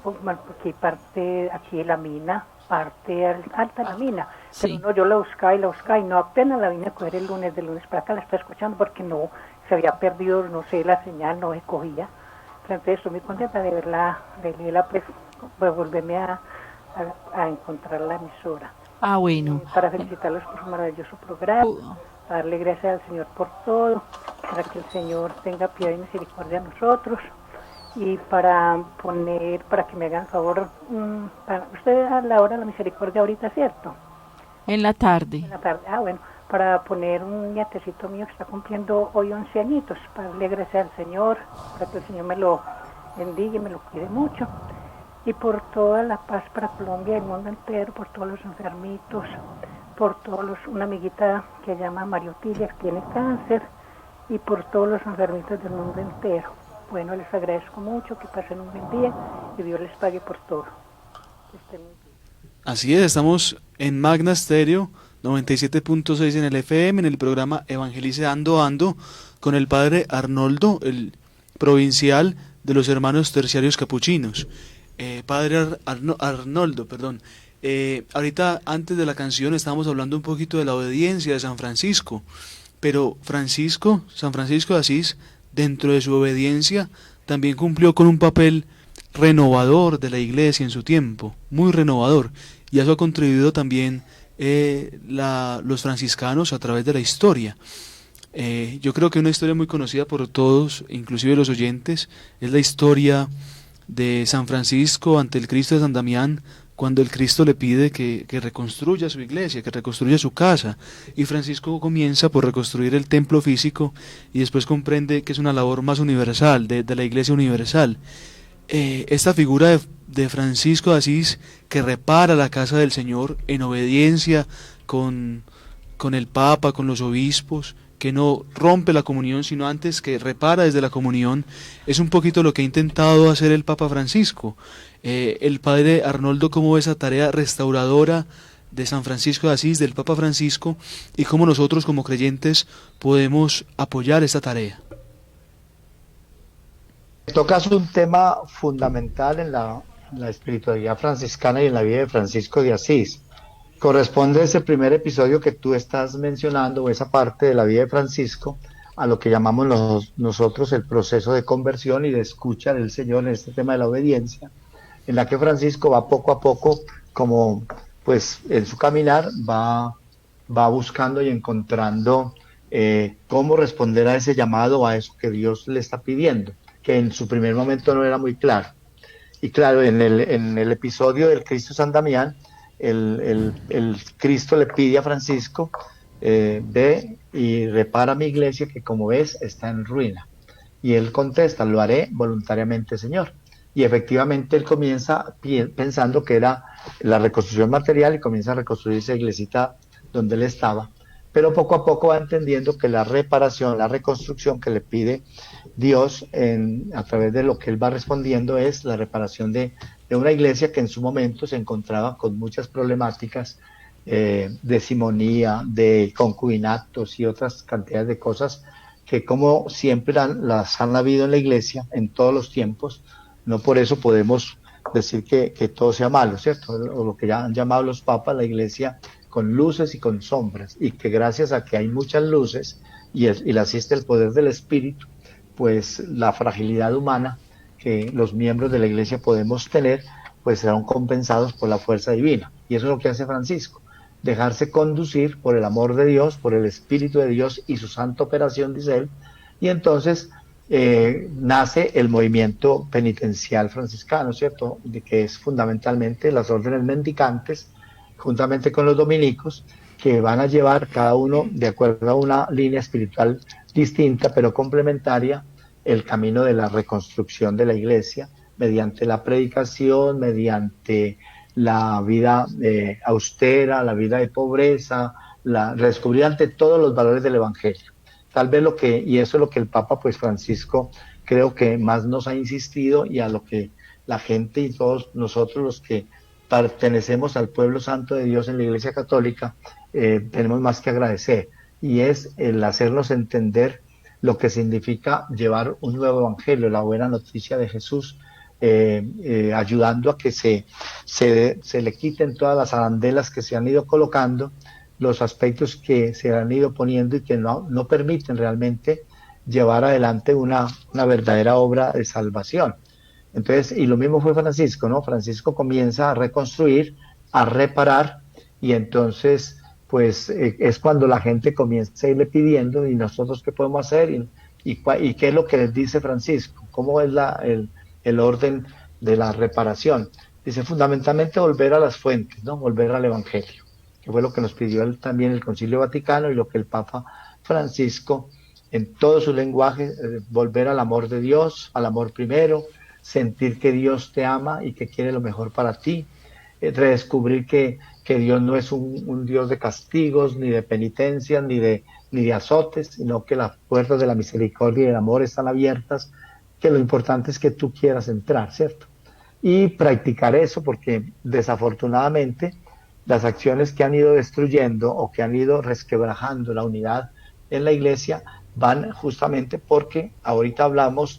aquí parte, aquí de la mina, parte alta de la mina. Sí. Pero no, yo la buscaba y no, apenas la vine a coger el lunes, del lunes para acá la estoy escuchando porque no, se había perdido, no sé, la señal, no se cogía. Entonces estoy muy contenta de verla, pues volverme a encontrar la emisora. Ah, bueno. Para felicitarlos por su maravilloso programa, para darle gracias al Señor por todo, para que el Señor tenga piedad y misericordia a nosotros. Y para que me hagan favor, usted a la hora de la misericordia ahorita, ¿cierto? En la tarde. En la tarde, bueno, para poner un nietecito mío que está cumpliendo hoy 11 añitos, para darle gracias al Señor, para que el Señor me lo bendiga y me lo cuide mucho. Y por toda la paz para Colombia y el mundo entero, por todos los enfermitos, por una amiguita que se llama Mariotilla, que tiene cáncer, y por todos los enfermitos del mundo entero. Bueno, les agradezco mucho, que pasen un buen día y Dios les pague por todo. Que estén muy bien. Así es, estamos en Magna Estéreo 97.6 en el FM, en el programa Evangelizando Ando, con el padre Arnoldo, el provincial de los hermanos terciarios capuchinos. Padre Arnoldo, perdón. Ahorita, antes de la canción, estábamos hablando un poquito de la obediencia de San Francisco, pero San Francisco de Asís dentro de su obediencia, también cumplió con un papel renovador de la Iglesia en su tiempo, muy renovador, y eso ha contribuido también los franciscanos a través de la historia. Yo creo que una historia muy conocida por todos, inclusive los oyentes, es la historia de San Francisco ante el Cristo de San Damián, cuando el Cristo le pide que reconstruya su iglesia, que reconstruya su casa, y Francisco comienza por reconstruir el templo físico y después comprende que es una labor más universal, de la iglesia universal. Esta figura de Francisco de Asís, que repara la casa del Señor en obediencia con el Papa, con los obispos, que no rompe la comunión, sino antes que repara desde la comunión, es un poquito lo que ha intentado hacer el Papa Francisco. El padre Arnoldo, ¿cómo ve esa tarea restauradora de San Francisco de Asís, del Papa Francisco, y cómo nosotros como creyentes podemos apoyar esta tarea? Tocas un tema fundamental en la espiritualidad franciscana y en la vida de Francisco de Asís. Corresponde ese primer episodio que tú estás mencionando, o esa parte de la vida de Francisco, a lo que llamamos nosotros el proceso de conversión y de escucha del Señor en este tema de la obediencia, en la que Francisco va poco a poco, como pues en su caminar, va buscando y encontrando cómo responder a ese llamado, a eso que Dios le está pidiendo, que en su primer momento no era muy claro. Y claro, en el episodio del Cristo San Damián, el Cristo le pide a Francisco, ve y repara mi iglesia que como ves está en ruina. Y él contesta, lo haré voluntariamente, Señor. Y efectivamente él comienza pensando que era la reconstrucción material y comienza a reconstruir esa iglesita donde él estaba. Pero poco a poco va entendiendo que la reparación, la reconstrucción que le pide Dios a través de lo que él va respondiendo es la reparación de una iglesia que en su momento se encontraba con muchas problemáticas de simonía, de concubinatos y otras cantidades de cosas que como siempre las han habido en la iglesia en todos los tiempos. No por eso podemos decir que todo sea malo, ¿cierto? O lo que ya han llamado los papas la iglesia con luces y con sombras, y que gracias a que hay muchas luces y le asiste el poder del Espíritu, pues la fragilidad humana que los miembros de la iglesia podemos tener, pues serán compensados por la fuerza divina. Y eso es lo que hace Francisco, dejarse conducir por el amor de Dios, por el Espíritu de Dios y su santa operación, dice él, y entonces nace el movimiento penitencial franciscano, ¿cierto? De que es fundamentalmente las órdenes mendicantes, juntamente con los dominicos, que van a llevar cada uno, de acuerdo a una línea espiritual distinta, pero complementaria, el camino de la reconstrucción de la iglesia, mediante la predicación, mediante la vida austera, la vida de pobreza, redescubrir ante todos los valores del Evangelio. Tal vez y eso es lo que el Papa pues Francisco creo que más nos ha insistido, y a lo que la gente y todos nosotros los que pertenecemos al pueblo santo de Dios en la Iglesia Católica tenemos más que agradecer, y es el hacernos entender lo que significa llevar un nuevo evangelio, la buena noticia de Jesús, ayudando a que se le quiten todas las arandelas que se han ido colocando, los aspectos que se han ido poniendo y que no permiten realmente llevar adelante una verdadera obra de salvación. Entonces, y lo mismo fue Francisco, ¿no? Francisco comienza a reconstruir, a reparar, y entonces pues es cuando la gente comienza a irle pidiendo, y nosotros qué podemos hacer, y qué es lo que les dice Francisco, cómo es el orden de la reparación. Dice fundamentalmente volver a las fuentes, ¿no? Volver al Evangelio, que fue lo que nos pidió también el Concilio Vaticano y lo que el Papa Francisco en todo su lenguaje, volver al amor de Dios, al amor primero, sentir que Dios te ama y que quiere lo mejor para ti, redescubrir que Dios no es un Dios de castigos, ni de penitencias, ni de azotes, sino que las puertas de la misericordia y del amor están abiertas, que lo importante es que tú quieras entrar, ¿cierto? Y practicar eso, porque desafortunadamente las acciones que han ido destruyendo o que han ido resquebrajando la unidad en la iglesia van justamente porque ahorita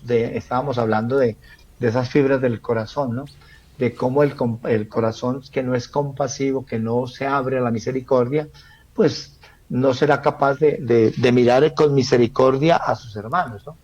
estábamos hablando de esas fibras del corazón, ¿no? De cómo el corazón que no es compasivo, que no se abre a la misericordia, pues no será capaz de mirar con misericordia a sus hermanos, ¿no?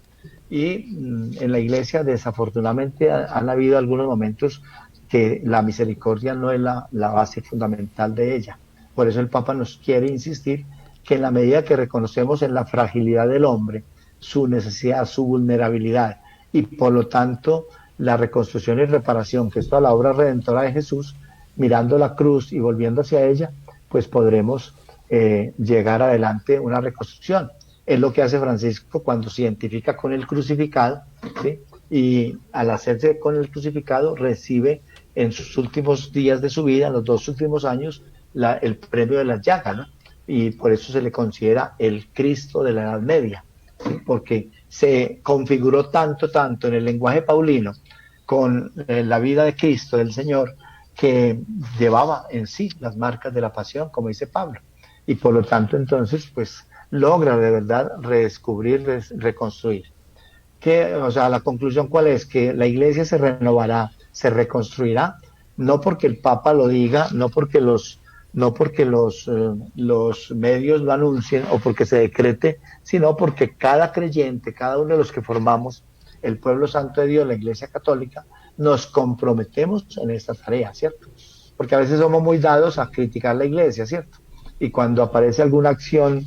Y en la iglesia desafortunadamente han habido algunos momentos que la misericordia no es la base fundamental de ella. Por eso el Papa nos quiere insistir que en la medida que reconocemos en la fragilidad del hombre, su necesidad, su vulnerabilidad, y por lo tanto la reconstrucción y reparación, que es toda la obra redentora de Jesús, mirando la cruz y volviendo hacia ella, pues podremos llegar adelante una reconstrucción. Es lo que hace Francisco cuando se identifica con el crucificado, ¿sí? Y al hacerse con el crucificado recibe en sus últimos días de su vida, en los 2 últimos años, el premio de las llagas, ¿no? Y por eso se le considera el Cristo de la Edad Media, ¿sí? Porque se configuró tanto en el lenguaje paulino con la vida de Cristo, del Señor, que llevaba en sí las marcas de la pasión, como dice Pablo, y por lo tanto entonces pues logra de verdad redescubrir, reconstruir. O sea, la conclusión ¿cuál es? Que la iglesia se renovará, se reconstruirá, no porque el Papa lo diga, no porque los medios lo anuncien o porque se decrete, sino porque cada creyente, cada uno de los que formamos el pueblo santo de Dios, la Iglesia Católica, nos comprometemos en esta tarea, ¿cierto? Porque a veces somos muy dados a criticar la Iglesia, ¿cierto? Y cuando aparece alguna acción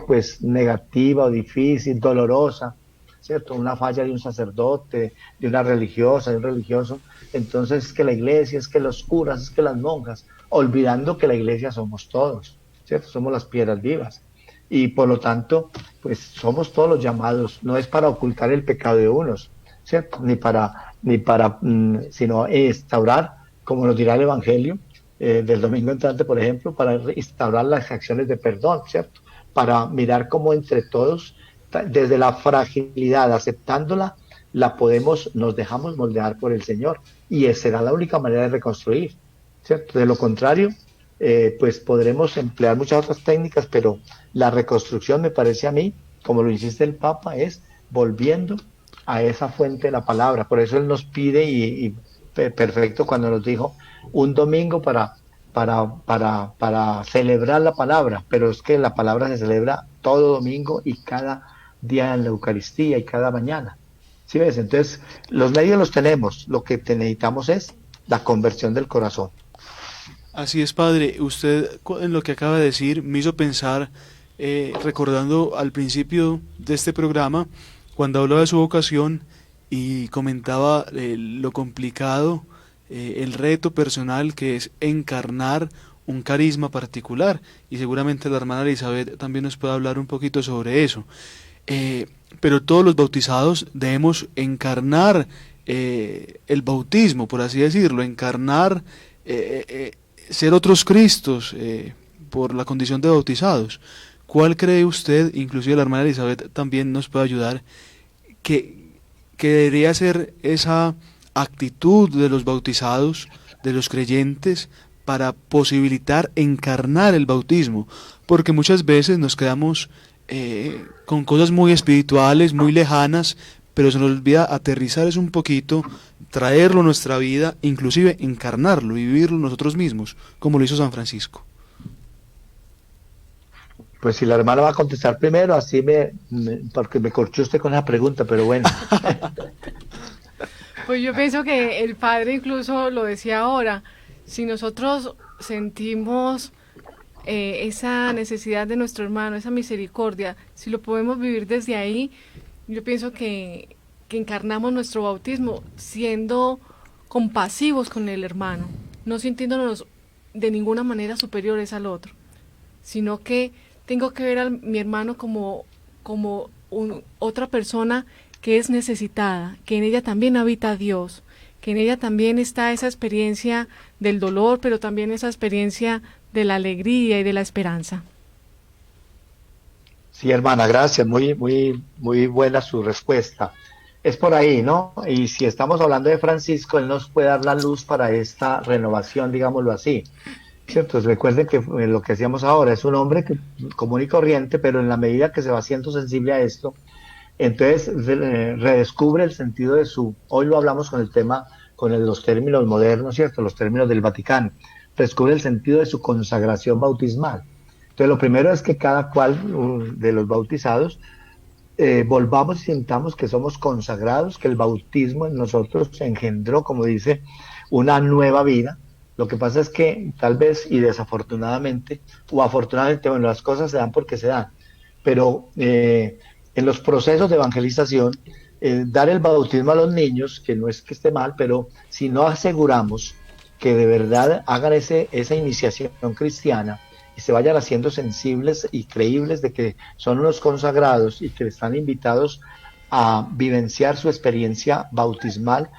pues negativa o difícil, dolorosa, ¿cierto? Una falla de un sacerdote, de una religiosa, de un religioso, entonces es que la Iglesia, es que los curas, es que las monjas, olvidando que la Iglesia somos todos, ¿cierto? Somos las piedras vivas. Y por lo tanto, pues somos todos los llamados, no es para ocultar el pecado de unos, ¿cierto? Sino instaurar, como nos dirá el Evangelio del domingo entrante, por ejemplo, para instaurar las acciones de perdón, ¿cierto? Para mirar cómo entre todos, desde la fragilidad, aceptándola, nos dejamos moldear por el Señor, y esa será la única manera de reconstruir, ¿cierto? De lo contrario, pues podremos emplear muchas otras técnicas, pero la reconstrucción, me parece a mí, como lo insiste el Papa, es volviendo a esa fuente de la palabra. Por eso él nos pide, y perfecto cuando nos dijo, un domingo para celebrar la palabra, pero es que la palabra se celebra todo domingo y cada día en la Eucaristía y cada mañana. ¿Sí ves? Entonces, los medios los tenemos, lo que necesitamos es la conversión del corazón. Así es, padre. Usted en lo que acaba de decir me hizo pensar, recordando al principio de este programa, cuando hablaba de su vocación y comentaba lo complicado, el reto personal que es encarnar un carisma particular, y seguramente la hermana Elizabeth también nos puede hablar un poquito sobre eso. Pero todos los bautizados debemos encarnar el bautismo, por así decirlo, encarnar ser otros Cristos por la condición de bautizados. ¿Cuál cree usted, inclusive la hermana Elizabeth también nos puede ayudar, que debería ser esa actitud de los bautizados, de los creyentes, para posibilitar encarnar el bautismo? Porque muchas veces nos quedamos con cosas muy espirituales, muy lejanas, pero se nos olvida aterrizar eso un poquito, traerlo a nuestra vida, inclusive encarnarlo y vivirlo nosotros mismos, como lo hizo San Francisco. Pues si la hermana va a contestar primero, así porque me corchó usted con esa pregunta, pero bueno. Pues yo pienso que el padre incluso lo decía ahora, si nosotros sentimos esa necesidad de nuestro hermano, esa misericordia, si lo podemos vivir desde ahí, yo pienso que encarnamos nuestro bautismo siendo compasivos con el hermano, no sintiéndonos de ninguna manera superiores al otro, sino que tengo que ver a mi hermano como otra persona que es necesitada, que en ella también habita Dios, que en ella también está esa experiencia del dolor, pero también esa experiencia de la alegría y de la esperanza. Sí, hermana, gracias, muy buena su respuesta. Es por ahí, ¿no? Y si estamos hablando de Francisco, él nos puede dar la luz para esta renovación, digámoslo así. ¿Cierto? Recuerden que lo que hacíamos ahora es un hombre común y corriente, pero en la medida que se va haciendo sensible a esto, entonces redescubre el sentido de hoy lo hablamos con el tema, los términos modernos, ¿cierto? Los términos del Vaticano. Descubre el sentido de su consagración bautismal. Entonces lo primero es que cada cual de los bautizados volvamos y sintamos que somos consagrados, que el bautismo en nosotros engendró, como dice, una nueva vida. Lo que pasa es que tal vez y desafortunadamente, o afortunadamente, bueno, las cosas se dan porque se dan, pero en los procesos de evangelización, dar el bautismo a los niños, que no es que esté mal, pero si no aseguramos que de verdad hagan esa iniciación cristiana y se vayan haciendo sensibles y creíbles de que son unos consagrados y que están invitados a vivenciar su experiencia bautismal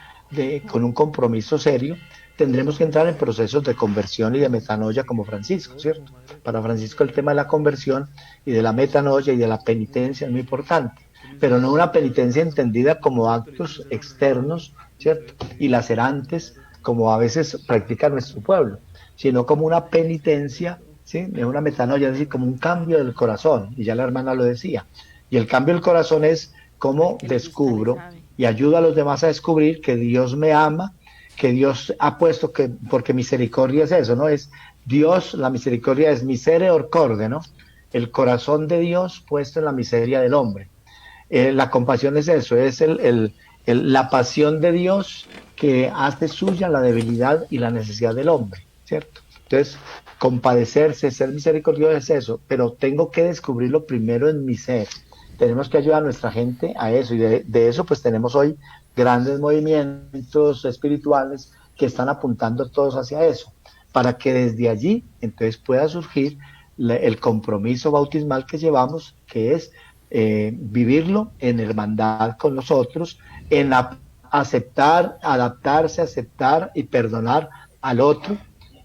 con un compromiso serio, tendremos que entrar en procesos de conversión y de metanoia como Francisco, ¿cierto? Para Francisco el tema de la conversión y de la metanoia y de la penitencia es muy importante, pero no una penitencia entendida como actos externos, ¿cierto? Y lacerantes, como a veces practica nuestro pueblo, sino como una penitencia, ¿sí? De una metanoia, es decir, como un cambio del corazón, y ya la hermana lo decía. Y el cambio del corazón es cómo descubro y ayudo a los demás a descubrir que Dios me ama, que Dios ha puesto, porque misericordia es eso, ¿no? Es Dios, la misericordia es miserere corde, ¿no? El corazón de Dios puesto en la miseria del hombre. La compasión es eso, es la pasión de Dios que hace suya la debilidad y la necesidad del hombre, ¿cierto? Entonces, compadecerse, ser misericordioso es eso, pero tengo que descubrirlo primero en mi ser. Tenemos que ayudar a nuestra gente a eso, y de eso pues tenemos hoy grandes movimientos espirituales que están apuntando todos hacia eso, para que desde allí entonces pueda surgir el compromiso bautismal que llevamos, que es vivirlo en hermandad con los otros, en aceptar, adaptarse, aceptar y perdonar al otro,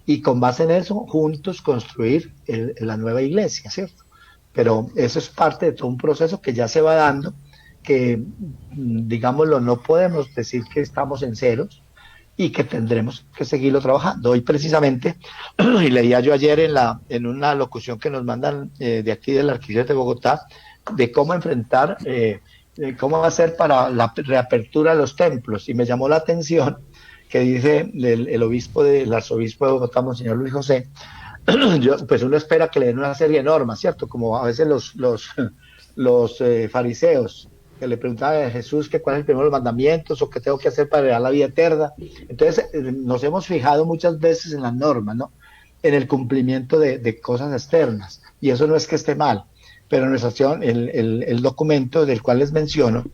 y con base en eso, juntos construir la nueva iglesia, ¿cierto? Pero eso es parte de todo un proceso que ya se va dando, que, digámoslo, no podemos decir que estamos en ceros y que tendremos que seguirlo trabajando. Hoy precisamente, y leía yo ayer en una locución que nos mandan de aquí de la Arquidiócesis de Bogotá, de cómo enfrentar, cómo hacer para la reapertura de los templos, y me llamó la atención que dice el arzobispo de Bogotá, Monseñor Luis José, pues uno espera que le den una serie de normas, ¿cierto? Como a veces los fariseos, que le preguntaban a Jesús que cuál es el primero de los mandamientos o qué tengo que hacer para heredar la vida eterna. Entonces nos hemos fijado muchas veces en las normas, ¿no? En el cumplimiento de cosas externas, y eso no es que esté mal, pero en nuestra acción, el documento del cual les menciono,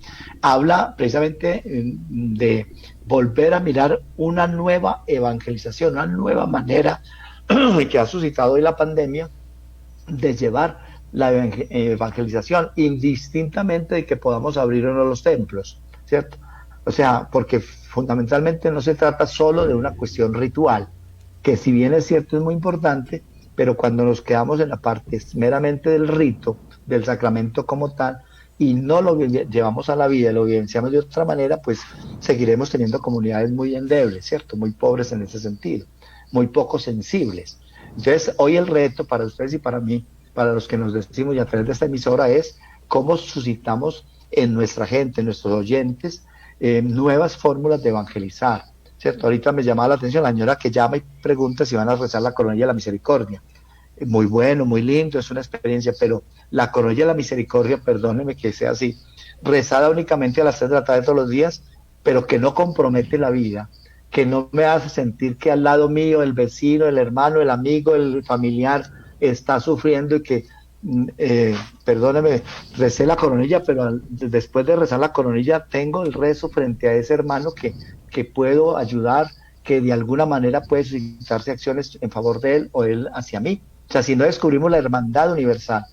habla precisamente de volver a mirar una nueva evangelización, una nueva manera que ha suscitado hoy la pandemia de llevar la evangelización, indistintamente de que podamos abrir o no los templos, ¿cierto? O sea, porque fundamentalmente no se trata solo de una cuestión ritual, que si bien es cierto es muy importante, pero cuando nos quedamos en la parte meramente del rito, del sacramento como tal, y no lo llevamos a la vida, lo vivenciamos de otra manera, pues seguiremos teniendo comunidades muy endebles, ¿cierto? Muy pobres en ese sentido, muy poco sensibles. Entonces, hoy el reto para ustedes y para mí, para los que nos decimos y a través de esta emisora, es cómo suscitamos en nuestra gente, en nuestros oyentes, nuevas fórmulas de evangelizar, ¿cierto? Ahorita me llamaba la atención la señora que llama y pregunta si van a rezar la coronilla de la misericordia. Muy bueno, muy lindo, es una experiencia, pero la coronilla de la misericordia, perdóneme que sea así, rezada únicamente a las 3 de la tarde todos los días, pero que no compromete la vida, que no me hace sentir que al lado mío el vecino, el hermano, el amigo, el familiar está sufriendo, y que, perdóneme, recé la coronilla, pero después de rezar la coronilla tengo el rezo frente a ese hermano que puedo ayudar, que de alguna manera puede suscitarse acciones en favor de él o él hacia mí. O sea, si no descubrimos la hermandad universal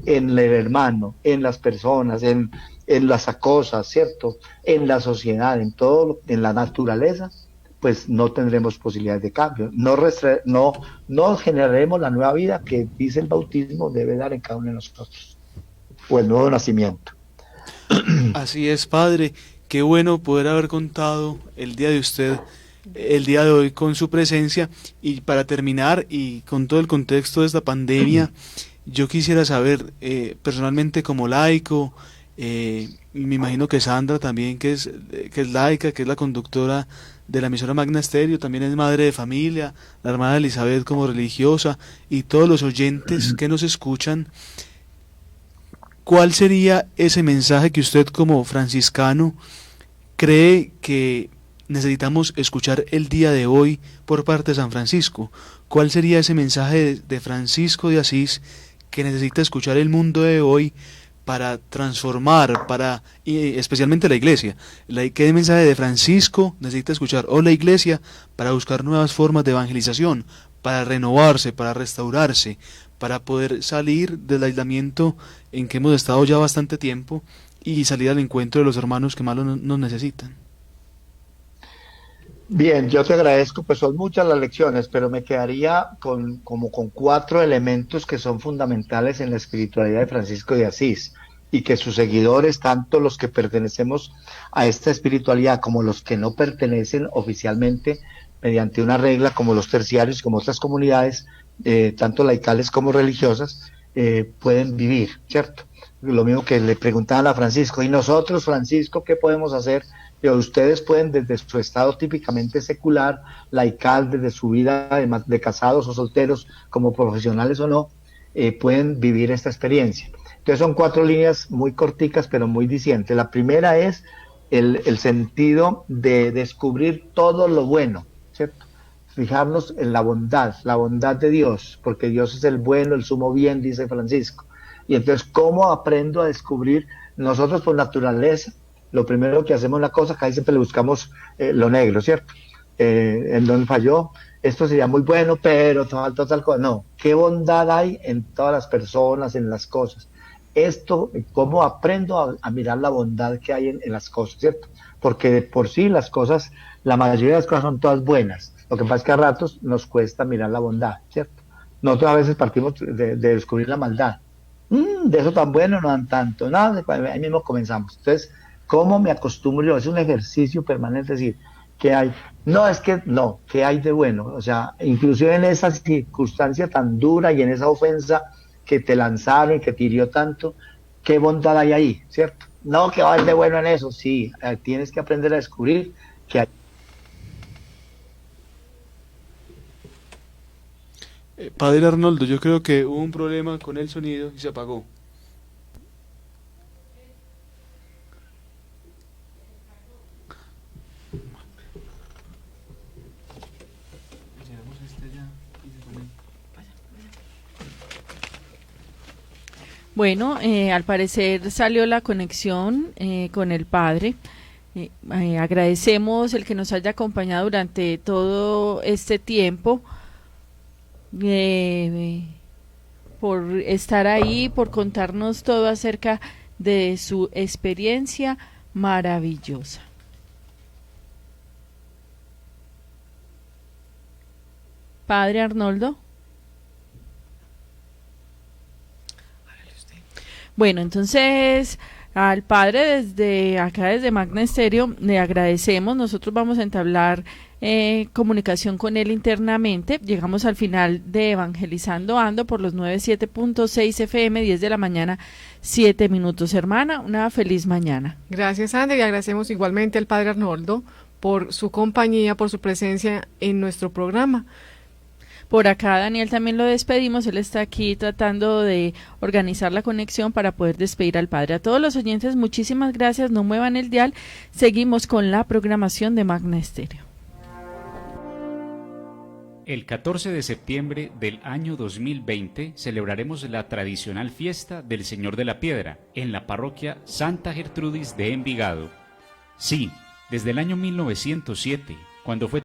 en el hermano, en las personas, en las cosas, ¿cierto? En la sociedad, en todo, en la naturaleza, pues no tendremos posibilidades de cambio. No generaremos la nueva vida que dice el bautismo debe dar en cada uno de nosotros, o el nuevo nacimiento. Así es, padre. Qué bueno poder haber contado el día de usted, el día de hoy, con su presencia. Y para terminar, y con todo el contexto de esta pandemia, yo quisiera saber, personalmente como laico, y me imagino que Sandra también, que es laica, que es la conductora de la emisora Magna Estéreo, también es madre de familia, la hermana Elizabeth como religiosa, y todos los oyentes que nos escuchan, ¿cuál sería ese mensaje que usted como franciscano cree que necesitamos escuchar el día de hoy por parte de San Francisco? ¿Cuál sería ese mensaje de Francisco de Asís que necesita escuchar el mundo de hoy para transformar, y especialmente la iglesia? ¿Qué mensaje de Francisco necesita escuchar o la iglesia para buscar nuevas formas de evangelización, para renovarse, para restaurarse, para poder salir del aislamiento en que hemos estado ya bastante tiempo y salir al encuentro de los hermanos que más nos necesitan? Bien, yo te agradezco, pues son muchas las lecciones, pero me quedaría como con 4 elementos que son fundamentales en la espiritualidad de Francisco de Asís y que sus seguidores, tanto los que pertenecemos a esta espiritualidad como los que no pertenecen oficialmente mediante una regla, como los terciarios, como otras comunidades, tanto laicales como religiosas, pueden vivir, ¿cierto? Lo mismo que le preguntaban a Francisco, ¿y nosotros, Francisco, qué podemos hacer? Pero ustedes pueden, desde su estado típicamente secular, laical, desde su vida de casados o solteros, como profesionales o no, pueden vivir esta experiencia. Entonces son 4 líneas muy corticas, pero muy dicientes. La primera es el sentido de descubrir todo lo bueno, ¿cierto? Fijarnos en la bondad de Dios, porque Dios es el bueno, el sumo bien, dice Francisco. Y entonces, ¿cómo aprendo a descubrir? Nosotros por naturaleza, lo primero que hacemos una cosa, que ahí siempre le buscamos lo negro, ¿cierto? En donde falló, esto sería muy bueno, pero faltó tal cosa. No, ¿qué bondad hay en todas las personas, en las cosas? Esto, ¿cómo aprendo a mirar la bondad que hay en las cosas, ¿cierto? Porque de por sí las cosas, la mayoría de las cosas son todas buenas. Lo que pasa es que a ratos nos cuesta mirar la bondad, ¿cierto? Nosotros a veces partimos de descubrir la maldad. De eso tan bueno no dan tanto, nada, ahí mismo comenzamos. Entonces, ¿cómo me acostumbro yo? Es un ejercicio permanente, decir, ¿qué hay? No, ¿qué hay de bueno? O sea, inclusive en esa circunstancia tan dura y en esa ofensa que te lanzaron y que te hirió tanto, ¿qué bondad hay ahí? ¿Cierto? No, ¿qué va a haber de bueno en eso? Sí, tienes que aprender a descubrir que hay. Padre Arnoldo, yo creo que hubo un problema con el sonido y se apagó. Bueno, al parecer salió la conexión con el padre. Agradecemos el que nos haya acompañado durante todo este tiempo, por estar ahí, por contarnos todo acerca de su experiencia maravillosa. Padre Arnoldo. Bueno, entonces al padre desde acá, desde Magna Estéreo, le agradecemos. Nosotros vamos a entablar comunicación con él internamente. Llegamos al final de Evangelizando Ando por los 97.6 FM, 10 de la mañana, 7 minutos. Hermana, una feliz mañana. Gracias, André, y agradecemos igualmente al padre Arnoldo por su compañía, por su presencia en nuestro programa. Por acá, Daniel, también lo despedimos. Él está aquí tratando de organizar la conexión para poder despedir al padre. A todos los oyentes, muchísimas gracias. No muevan el dial. Seguimos con la programación de Magna Estéreo. El 14 de septiembre del año 2020 celebraremos la tradicional fiesta del Señor de la Piedra en la parroquia Santa Gertrudis de Envigado. Sí, desde el año 1907, cuando fue